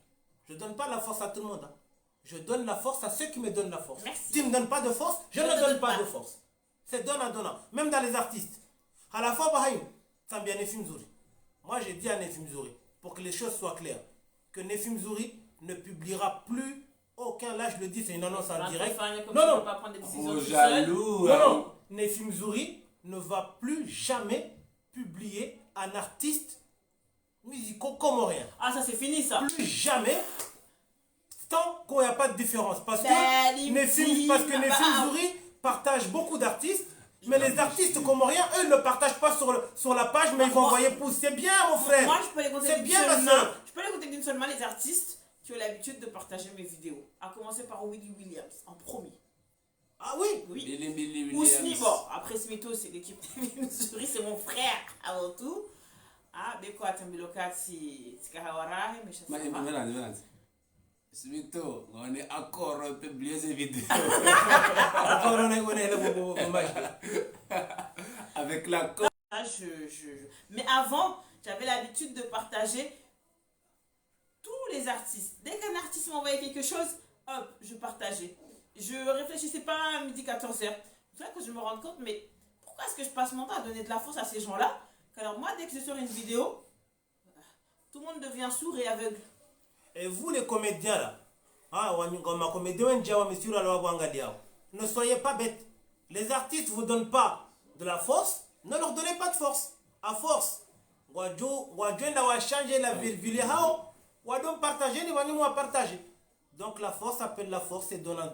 Je donne pas la force à tout le monde. Hein. Je donne la force à ceux qui me donnent la force. Merci. Tu ne me donnes pas de force, je Je ne te donne donne pas pas. de force. C'est donnant. Même dans les artistes. À la fois, Bahim, ça bien Nefim Zouri. Moi, j'ai dit à Nefim Zouri, pour que les choses soient claires, que Nefim Zouri ne publiera plus aucun. Là, je le dis, c'est une annonce en Bah, direct. enfin, comme Non, tu non. peux pas prendre des décisions Oh, tout seul. jaloux. Non, hein. non. Nefim Zouri ne va plus jamais publier un artiste musico-comorien. Ah, ça c'est fini ça. Plus jamais, tant qu'il n'y a pas de différence. Parce que Salim Nefim Sim, bah, Zouri partage beaucoup d'artistes, mais les artistes comoriens, eux, ne le partagent pas sur la page, mais ils vont Moi- envoyer pouce. C'est bien, mon frère. Moi, je peux les compter C'est d'une bien, ma seule soeur. main. Je peux les compter d'une seule main les artistes qui ont l'habitude de partager mes vidéos. À commencer par Willy Williams, en premier. Ah oui. Oui. Billy Ou Williams. Smith, bon, après Smito, c'est l'équipe de Missouri, c'est mon frère avant tout. Ah, de quoi Tambiloka, c'est Kahawara, mais je Mais sais pas. Mélanie. Smito, on est encore publié ces vidéos. Encore, on est là, bon match. Avec la Ah, Mais avant, j'avais l'habitude de partager tous les artistes. Dès qu'un artiste m'envoyait quelque chose, hop, je partageais. Je réfléchissais pas à midi 14h. C'est là que je me rends compte, mais pourquoi est-ce que je passe mon temps à donner de la force à ces gens-là? Alors moi, dès que je sors une vidéo, tout le monde devient sourd et aveugle. Et vous, les comédiens, là, ne soyez pas bêtes. Les artistes ne vous donnent pas de la force, ne leur donnez pas de force. À force, changer la virgule, partager, partager. Donc la force appelle la force, c'est donnant.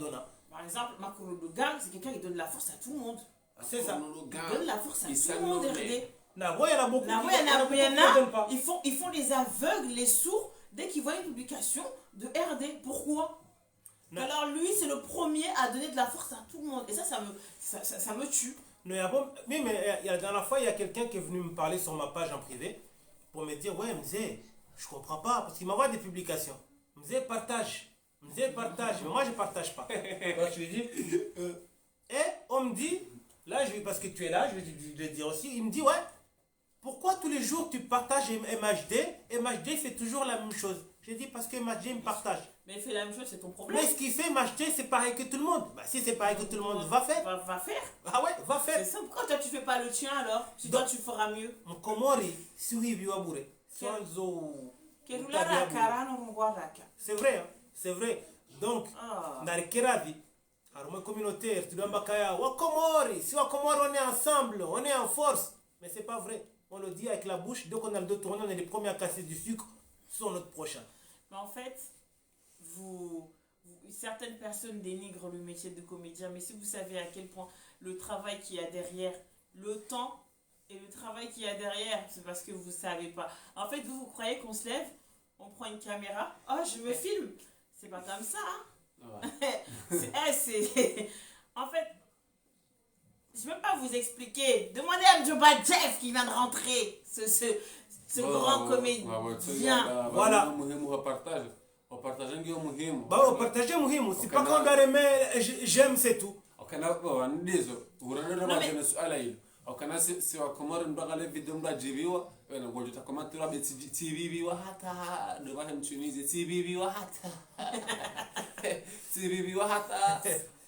Par exemple, Makuro Gang, c'est quelqu'un qui donne de la force à tout le monde. C'est ça. Il donne de la force à Il tout le monde, s'annule. RD. Là, il y en a beaucoup Là, qui ouais, il y en a, beaucoup qui ne donnent pas. ils font les aveugles, les sourds, dès qu'ils voient une publication de RD. Pourquoi? Non. Alors lui, c'est le premier à donner de la force à tout le monde. Et ça me tue. Non, oui, mais la dernière fois, il y a quelqu'un qui est venu me parler sur ma page en privé pour me dire, ouais, Mzé, je comprends pas, parce qu'il m'envoie des publications. Mzé, partage. Mais moi, je partage pas. Donc, je lui dis, et on me dit, là, parce que tu es là, je vais le dire aussi, il me dit, ouais, pourquoi tous les jours tu partages MHD? MHD, c'est toujours la même chose. J'ai dit, parce que MHD me partage. Mais il fait la même chose, c'est ton problème. Mais ce qu'il fait, MHD, c'est pareil que tout le monde. Bah, si c'est pareil que tout le monde, va faire. Va faire. Ah ouais, va faire. C'est simple. Pourquoi toi tu fais pas le tien alors? Si toi tu feras mieux. Mkomori suri biwabure. Swanzo. Kerulara karano rungwaraka. C'est vrai, hein? C'est vrai. Donc, Ah. Narikeravi, Aroma communautaire, tu dois mbakaya, Wakomori, si Wakomori on est ensemble, on est en force. Mais c'est pas vrai. On le dit avec la bouche, dès qu'on a le dos tourné, on est les premiers à casser du sucre sur notre prochain. Mais en fait, certaines personnes dénigrent le métier de comédien, mais si vous savez à quel point le travail qu'il y a derrière, le temps et le travail qu'il y a derrière, c'est parce que vous ne savez pas. En fait, vous croyez qu'on se lève, on prend une caméra, oh je me filme. C'est pas comme ça. Hein? Ouais. En fait, je ne peux pas vous expliquer. Demandez à Mjoba Jeff qui vient de rentrer, ce grand comédien. Voilà. On partage ndio muhimu. Bah, partager muhimu. C'est pas qu'on doit aimer, j'aime, c'est tout. Okana ndizo urana Non, na mais- majana suala hilo. Okana si wakomara ndagale video mbajibiwa wena ngoljo takomatira be tibibiwa hata ndo bana mchunize tibibiwa hata. Tibibiwa hata.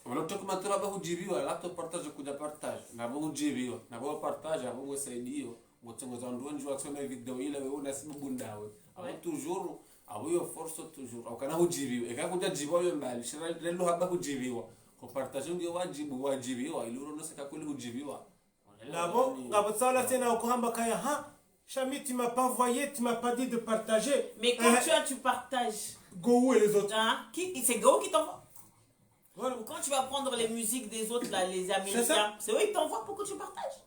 Wala tokomatira ba hujibiwa la to partage kuja partage. Na bo hujibiwa. Na bo partage abo ngosaidio ngotsongoza ndo njua tsona video ile wewe unasibundawe abo toujours abo yo force toujours akana hujibiwa ekakuja jibiwa yo mbali shira lelo haba hujibiwa ko partage ndio wajibiwa ile uno seka kweli hujibiwa D'abord, Gabotsala c'est na okuhamba kaya ha Chami, tu m'as pas envoyé, tu m'as pas dit de partager. Mais quand tu partages. Go et les autres. Hein? C'est Go qui t'envoie. Voilà. Ou quand tu vas prendre les musiques des autres, là, les Américains, c'est eux qui t'envoient pour que tu partages.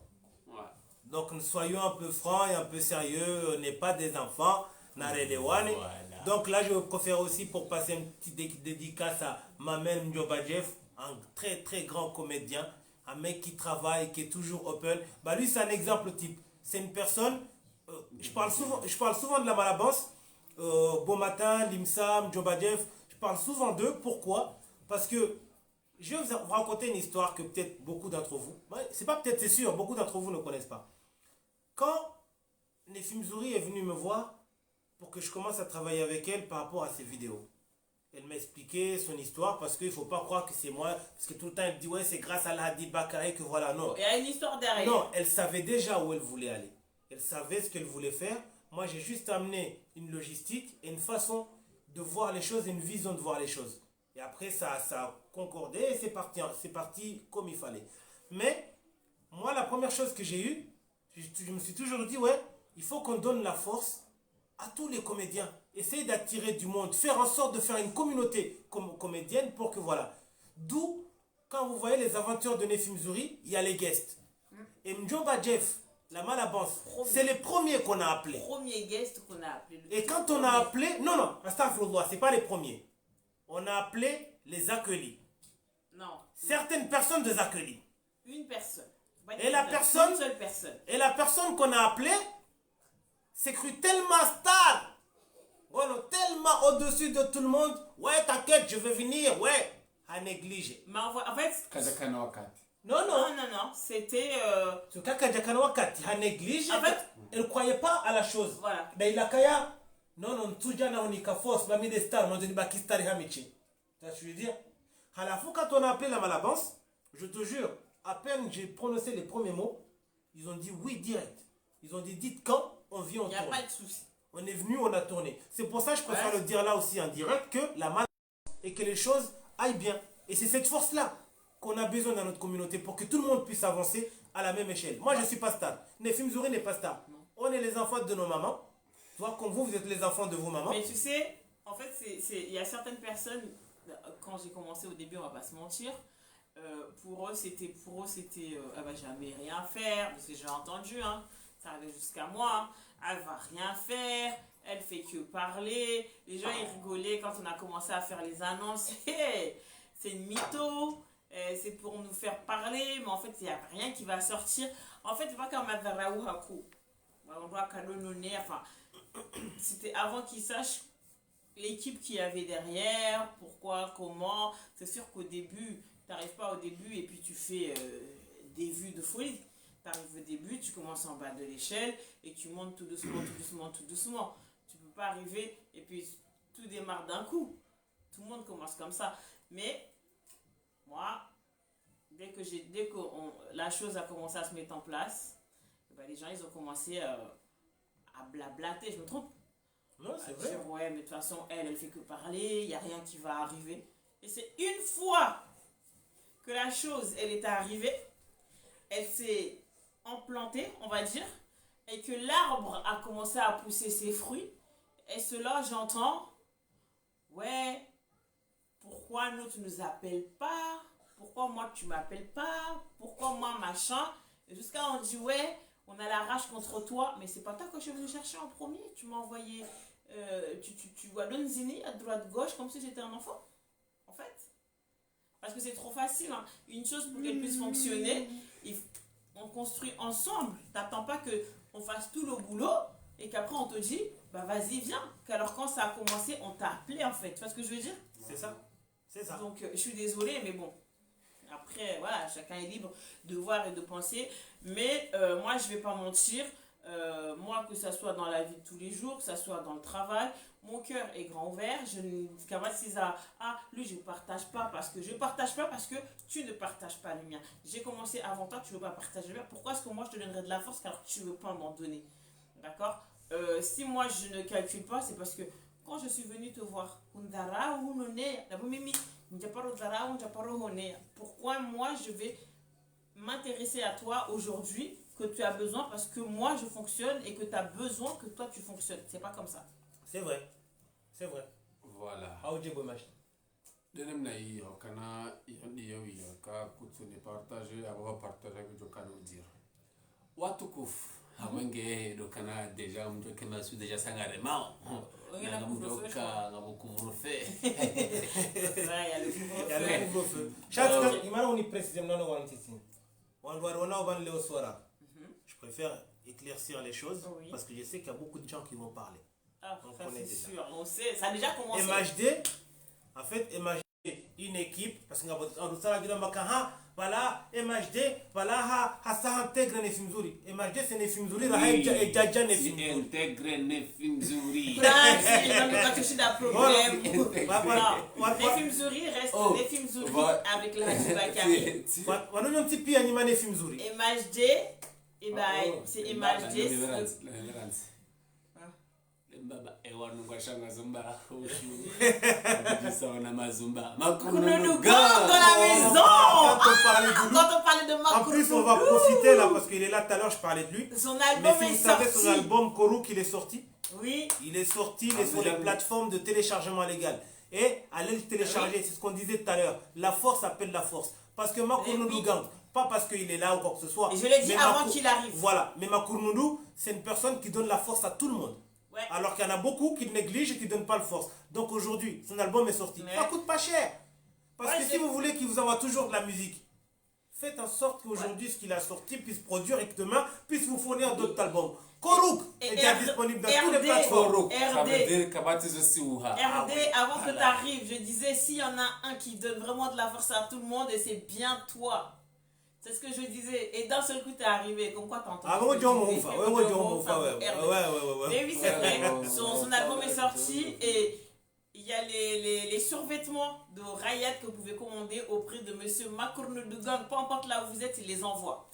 ouais. Donc soyons un peu francs et un peu sérieux, on n'est pas des enfants. Voilà. Donc là, je préfère aussi pour passer une petite dédicace à Mamel Ndjobadjef, un très très grand comédien, un mec qui travaille, qui est toujours open. Bah lui, c'est un exemple type. C'est une personne, je parle souvent de la Malabance, Bon Matin, Limsam, Ndjobadjef, je parle souvent d'eux. Pourquoi? Parce que je vais vous raconter une histoire que peut-être beaucoup d'entre vous, c'est pas peut-être, c'est sûr, beaucoup d'entre vous ne connaissent pas. Quand Nefim Zouri est venue me voir pour que je commence à travailler avec elle par rapport à ses vidéos, elle m'a expliqué son histoire parce qu'il ne faut pas croire que c'est moi, parce que tout le temps elle me dit ouais c'est grâce à Lahadi Bakare que voilà, non. Il y a une histoire derrière. Non, elle savait déjà où elle voulait aller. Elle savait ce qu'elle voulait faire. Moi j'ai juste amené une logistique et une façon de voir les choses et une vision de voir les choses. Et après ça a concordé et c'est parti comme il fallait. Mais moi la première chose que j'ai eue, je me suis toujours dit ouais, il faut qu'on donne la force à tous les comédiens. Essayer d'attirer du monde, faire en sorte de faire une communauté comédienne pour que voilà. D'où, quand vous voyez les aventures de Nefim Zouri, il y a les guests. Et Ndjobadjef, la Malabance, c'est les premiers qu'on a appelés. Premier guest qu'on a appelé. Et quand on a appelé, non, astaghfirullah, c'est pas les premiers. On a appelé les accueillis. Non. Certaines personnes des accueillis. Une personne. Et la personne, une seule personne. Et la personne qu'on a appelée s'est crue tellement star. Voilà, tellement au-dessus de tout le monde. Ouais, t'inquiète, je vais venir. Ouais, à négliger. Mais en fait. Kajakana wakati. Non. Non. C'était. Ce cas Kajakana wakati, à négliger. En fait, elle ne croyait pas à la chose. Voilà. Mais il a kaya. Non, tout jana on y force, mami des stars, on dit bakistari hamichi. Tu vois ce que je veux dire? À la fois, quand on a appelé la Malabance, je te jure, à peine j'ai prononcé les premiers mots, ils ont dit oui direct. Ils ont dit dites quand on vient, on tourne. Il n'y a pas de souci. On est venu, on a tourné. C'est pour ça que je préfère le dire là aussi en direct que la Malabance et que les choses aillent bien. Et c'est cette force-là qu'on a besoin dans notre communauté pour que tout le monde puisse avancer à la même échelle. Moi, je ne suis pas star. Nefim Zouri n'est pas star. Non. On est les enfants de nos mamans. Tu vois, comme vous êtes les enfants de vos mamans. Mais tu sais, en fait, il y a certaines personnes, quand j'ai commencé au début, on va pas se mentir, pour eux, c'était elle va jamais rien faire, parce que j'ai entendu, hein, ça arrive jusqu'à moi, hein, elle va rien faire, elle fait que parler. Les gens, ils rigolaient quand on a commencé à faire les annonces. C'est une mytho, c'est pour nous faire parler, mais en fait, il n'y a rien qui va sortir. En fait, c'est pas comme Madaraou Hakou. On doit canonner, enfin, c'était avant qu'ils sachent l'équipe qu'il y avait derrière, pourquoi, comment. C'est sûr qu'au début, tu n'arrives pas au début et puis tu fais des vues de folie. Tu arrives au début, tu commences en bas de l'échelle et tu montes tout doucement. Tu ne peux pas arriver et puis tout démarre d'un coup. Tout le monde commence comme ça. Mais moi, dès que la chose a commencé à se mettre en place, ben les gens ils ont commencé à blablater. Je me trompe? Non, c'est vrai. Dire, ouais, mais de toute façon, elle fait que parler, il n'y a rien qui va arriver. Et c'est une fois que la chose, elle est arrivée, elle s'est implantée, on va dire, et que l'arbre a commencé à pousser ses fruits. Et cela, j'entends, ouais, pourquoi nous, tu nous appelles pas? Pourquoi moi, tu m'appelles pas? Pourquoi moi, machin? Et jusqu'à on dit, ouais, on a la rage contre toi, mais c'est pas toi que je suis venu chercher en premier. Tu m'as envoyé, tu vois, Donzini à droite-gauche comme si j'étais un enfant, en fait. Parce que c'est trop facile, hein. Une chose pour qu'elle puisse fonctionner, on construit ensemble. T'attends pas qu'on fasse tout le boulot et qu'après on te dit, bah vas-y, viens. Qu'alors quand ça a commencé, on t'a appelé en fait. Tu vois ce que je veux dire? C'est ça. Donc je suis désolée, mais bon. Après, voilà, chacun est libre de voir et de penser. Mais moi, je vais pas mentir. Moi, que ça soit dans la vie de tous les jours, que ça soit dans le travail, mon cœur est grand ouvert. Je ne capacis à lui je partage pas parce que tu ne partages pas le mien. J'ai commencé avant toi, tu veux pas partager le mien. Pourquoi est-ce que moi je te donnerais de la force car tu veux pas m'en donner? D'accord? Si moi je ne calcule pas, c'est parce que quand je suis venue te voir, pourquoi moi je vais m'intéresser à toi aujourd'hui que tu as besoin parce que moi je fonctionne et que tu as besoin que toi tu fonctionnes. C'est pas comme ça. C'est vrai. C'est vrai. Voilà. Denem na hiyo kana hiyo ka kutsuni partage abo partage avec kana dire. Watukufu awenge do kana deja mtu kama su deja sangare mao. Na mdoka ngabo couvre-feu. Il y a le Il y a le couvre-feu. Chaque imana on y précisément no one titi. On doit on Léo Soara. Je préfère éclaircir les choses parce que je sais qu'il y a beaucoup de gens qui vont parler. Ah, ça c'est sûr, on sait, ça a déjà commencé. MHD, en fait, MHD, une équipe, parce qu'on a voilà, MHD, voilà, ça intègre les films zuri. MHD, c'est les films zuri, et Djadja les films zuri. Intègre les films zuri. Quand tu as problème. Les films zuri restent les films zuri avec la Bakari. On a un petit peu animé les films zuri. MHD, et ben, c'est MHD. Baba ewanu kwa shanga zumba ushu kabisa wana mazumba Makununugan dans la maison. Quand on parlait de Makununugan. En plus on va profiter là parce qu'il est là tout à l'heure, je parlais de lui. Son album mais si vous savez son album Koruk il est sorti. Oui. Il est sorti, il est sur les plateformes de téléchargement légal. Et allez le télécharger, c'est ce qu'on disait tout à l'heure. La force appelle la force. Parce que Makununugan, pas parce qu'il est là ou quoi que ce soit. Et je l'ai dit avant qu'il arrive. Voilà, mais Makununugan, c'est une personne qui donne la force à tout le monde. Ouais. Alors qu'il y en a beaucoup qui négligent et qui ne donnent pas le force. Donc aujourd'hui, son album est sorti. Ça coûte pas cher. Parce que si vous voulez qu'il vous envoie toujours de la musique, faites en sorte qu'aujourd'hui, ce qu'il a sorti puisse produire et que demain puisse vous fournir d'autres albums. Koruk est déjà disponible dans toutes les plateformes. RD, avant que tu arrives, je disais, s'il y en a un qui donne vraiment de la force à tout le monde, et c'est bien toi. C'est ce que je disais. Et d'un seul coup, t'es arrivé. Comme quoi, t'as entendu. Ah, mais oui, c'est vrai. Son album est sorti et il y a les survêtements de Rayad que vous pouvez commander auprès de monsieur Makununugan. Peu importe là où vous êtes, il les envoie.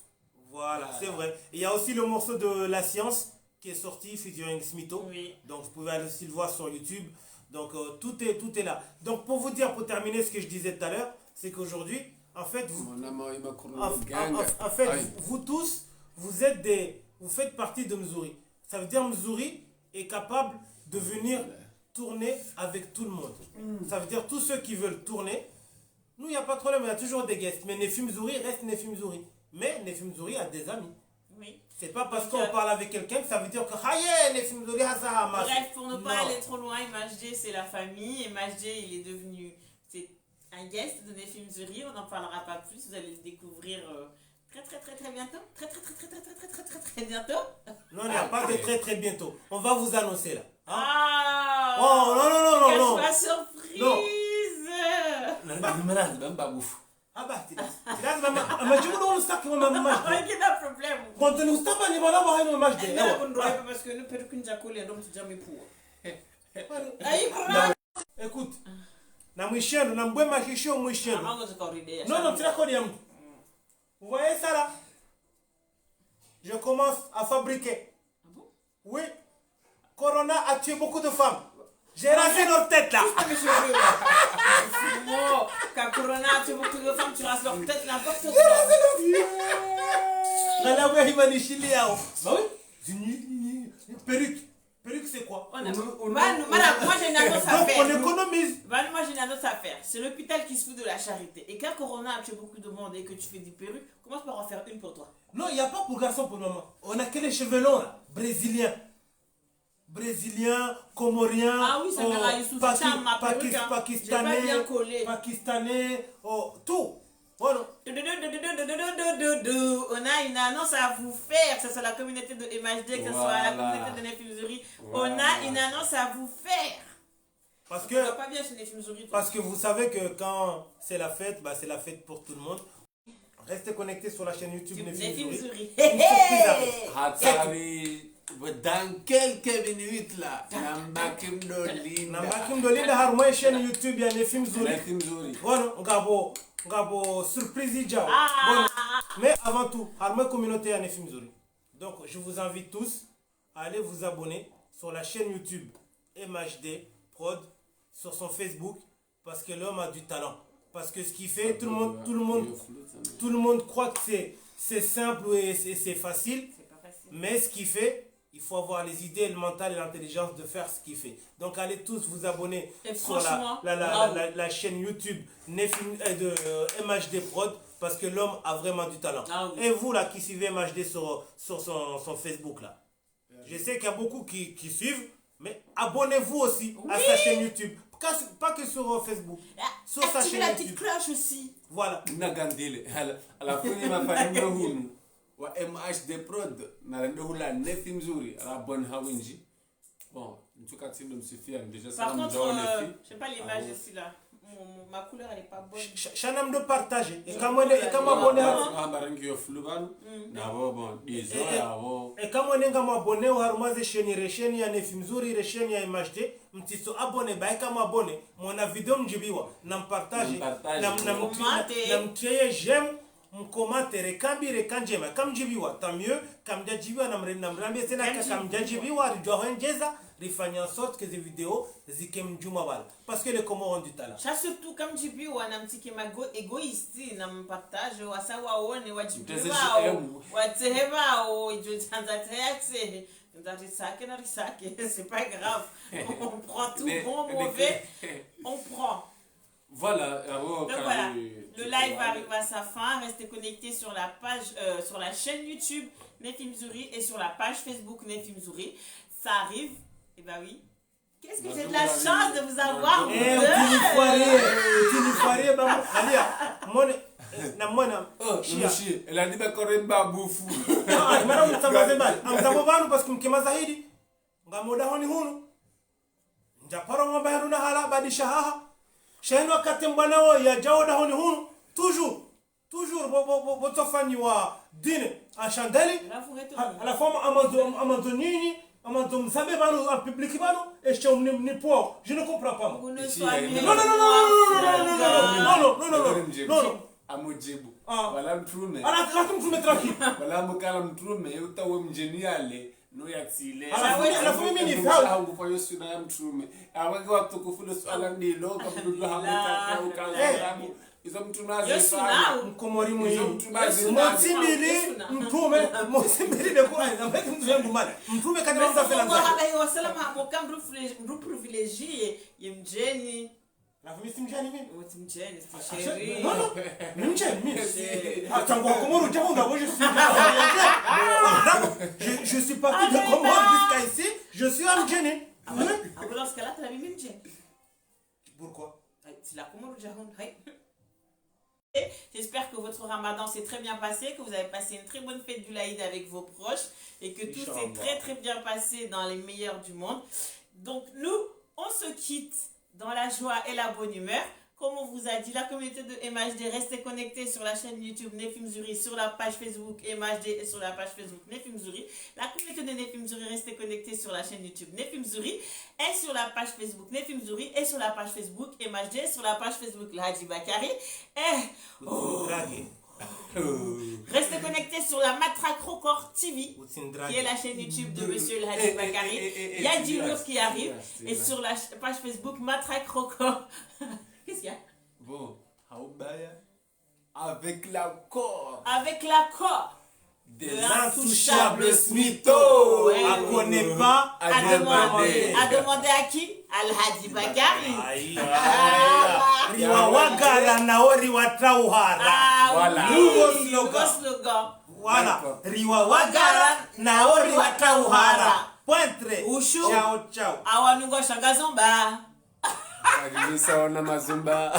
Voilà, c'est vrai. Il y a aussi le morceau de La Science qui est sorti, featuring Smito. Oui. Donc, vous pouvez aussi le voir sur YouTube. Donc, tout est là. Donc, pour vous dire, pour terminer ce que je disais tout à l'heure, c'est qu'aujourd'hui, en fait, vous tous, vous faites partie de Mzuri. Ça veut dire Mzuri est capable de venir tourner avec tout le monde. Ça veut dire tous ceux qui veulent tourner, nous, il n'y a pas de problème, il y a toujours des guests. Mais Nefi Mzuri reste Nefi Mzuri. Mais Nefi Mzuri a des amis. Oui. C'est pas parce qu'on parle avec quelqu'un que ça veut dire que Nefi Mzuri a ça. Bref, pour ne pas aller trop loin, MHD c'est la famille. MHD il est devenu un guest de Nefi Mzuri, on n'en parlera pas plus, vous allez le découvrir très bientôt. Très bientôt. Non, il n'y a pas de très bientôt. On va vous annoncer là. Hein? Ah! Oh non. Cache pas surprise! Non. Ah bah, tu pas problème. Quand nous sommes à niveau là, on va aller au match de. Parce que nous percutons Jacouli, donc c'est jamais pour. Écoute. Na mwishendo na mbwe mahisho mwishendo. Non, tu l'as connu. Vous voyez ça là? Je commence à fabriquer. Ah bon? Oui. Corona a tué beaucoup de femmes. J'ai rasé leur tête là. Quand Corona a tué beaucoup de femmes, tu rases leur tête n'importe quoi. J'ai rasé leur tête. Perruque. Perruque, c'est quoi? Moi, j'ai une annonce à faire. On économise. Moi, j'ai une annonce à faire. C'est l'hôpital qui se fout de la charité. Et quand Corona a tué beaucoup de monde et que tu fais des perruques, commence par en faire une pour toi. Non, il n'y a pas pour garçon pour le moment. On a que les cheveux longs là. Brésiliens, comoriens. Ah oui, ça verra Youssouf Cham, ma perruque. Pakistanais, tout. Voilà. On a une annonce à vous faire, que ce soit la communauté de MHD, que ce soit la communauté de Nefi Mzuri. On a une annonce à vous faire. Parce que, pas bien chez Nefi Mzuri, parce que vous savez que quand c'est la fête, bah, c'est la fête pour tout le monde. Restez connectés sur la chaîne YouTube Nefim Zuri. Une surprise arrive. Hatari, dans quelques minutes là, Nambakim Nambaki mdolinda harumwe chaîne YouTube ya Nefim Zuri. Nefim Zuri. Bon, ngabo surprise ijao. Ah. Bon, mais avant tout, harumwe communauté ya Nefim Zuri. Donc, je vous invite tous à aller vous abonner sur la chaîne YouTube MHD Prod, sur son Facebook, parce que l'homme a du talent. Parce que ce qu'il fait, tout le monde croit que c'est simple et c'est facile. C'est pas facile. Mais ce qu'il fait, il faut avoir les idées, le mental et l'intelligence de faire ce qu'il fait. Donc allez tous vous abonner Et sur la chaîne YouTube de MHD Prod, parce que l'homme a vraiment du talent. Ah oui. Et vous là qui suivez MHD sur son Facebook là, je sais qu'il y a beaucoup qui suivent, mais abonnez-vous aussi à sa chaîne YouTube. Pas que sur Facebook. Sur sa Activez chaîne la YouTube. petite cloche aussi. Voilà. Nagandile. À la fin de ma famille, wa MHD Prod, narende hula Nefim Zuri, à la bonne Hawinji. Bon, en tout cas, c'est de me suffire. Déjà, ça Par me contre, donne je sais pas l'image ici là. Ma couleur elle est pas bonne. Chanam de partager. Et comme abonné et kama nenga mabone harumaze sheni ya Nefim Zuri resheni ya MHD mtiso abone ba kama abone mona video mjibiwa na mpartage na mtiye j'aime mkomatere kambire kanjema kamjibiwa tamye kamjajibiwa na mrambie tena kamjajibiwa rijwa henjeza rifanya en sorte que ces vidéos zikemjuma bala parce que les Comores ont du talent. Ça surtout comme jibiwa wana mtiki mago egoisti na mpartage wasa waone wajibiwa wateheba o ijotanza tete c'est pas grave. On prend tout bon mauvais, on prend. Voilà, donc voilà, le live arrive à sa fin. Restez connectés sur la page, sur la chaîne YouTube Nefim Zuri et sur la page Facebook Nefim Zuri. Ça arrive, et bah oui. Qu'est-ce que j'ai de la chance de vous avoir. Elle a dit Koremba Boufu. Parce que mkema zahidi ngamoda honi hunu njaparo ngomba haruna hala badisha haha sheno katembana wo ya jawoda honi hunu toujours botofani wa dine en chandelle à la forme amazonini amazon sabe bano en public bano et je ni pour je ne comprends pas non amujibu wala mtume mtume tranquille wala mukala mtume utawe mjeniale no yatsile alafu mimi ni sawa au kwa Yesu na mtume awage watukufu swala ndilo kabudulu hamuka ukalamu izo mtume azifanya mkomori mwini mtume de kwa zamani mtume kadri mtu afela Allah alayhi wasallam hapo groupe privilégié yemjeni. La famille Simjani mimi. Simjani, c'est chéri. Non, Mimjani. Attends, comment le Japon d'abord je suis parti de Comore jusqu'à ici, je suis à Mjani. Ah bon, dans ce cas-là, tu l'as mis Mjani. Pourquoi? C'est la Comore au Japon. J'espère que votre ramadan s'est très bien passé, que vous avez passé une très bonne fête du Laïd avec vos proches et que tout s'est très bien passé dans les meilleurs du monde. Donc nous, on se quitte dans la joie et la bonne humeur. Comme on vous a dit, la communauté de MHD, restez connectés sur la chaîne YouTube Nefim Zuri, sur la page Facebook MHD et sur la page Facebook Nefim Zuri. La communauté de Nefim Zuri, restez connectés sur la chaîne YouTube Nefim Zuri et sur la page Facebook Nefim Zuri et sur la page Facebook MHD, sur la page Facebook Lahadi Bakari. Restez connectés sur la Matraque Record TV, qui est la chaîne YouTube de Monsieur Lahadi Bakari. Il y a du lourd qui arrive. Et sur la page Facebook Matraque Record. Qu'est-ce qu'il y a? Bon, avec l'accord des intouchables Smito. À connaît pas, à demander à qui? Al-Hadi Bakari. Riwawagara naori watauhara. Voilà. Nouveau slogan. Voilà. Riwawagara naori watauhara. Pointre. Ushu. Ciao. Awanungo shangazomba. Sawa na mazumba.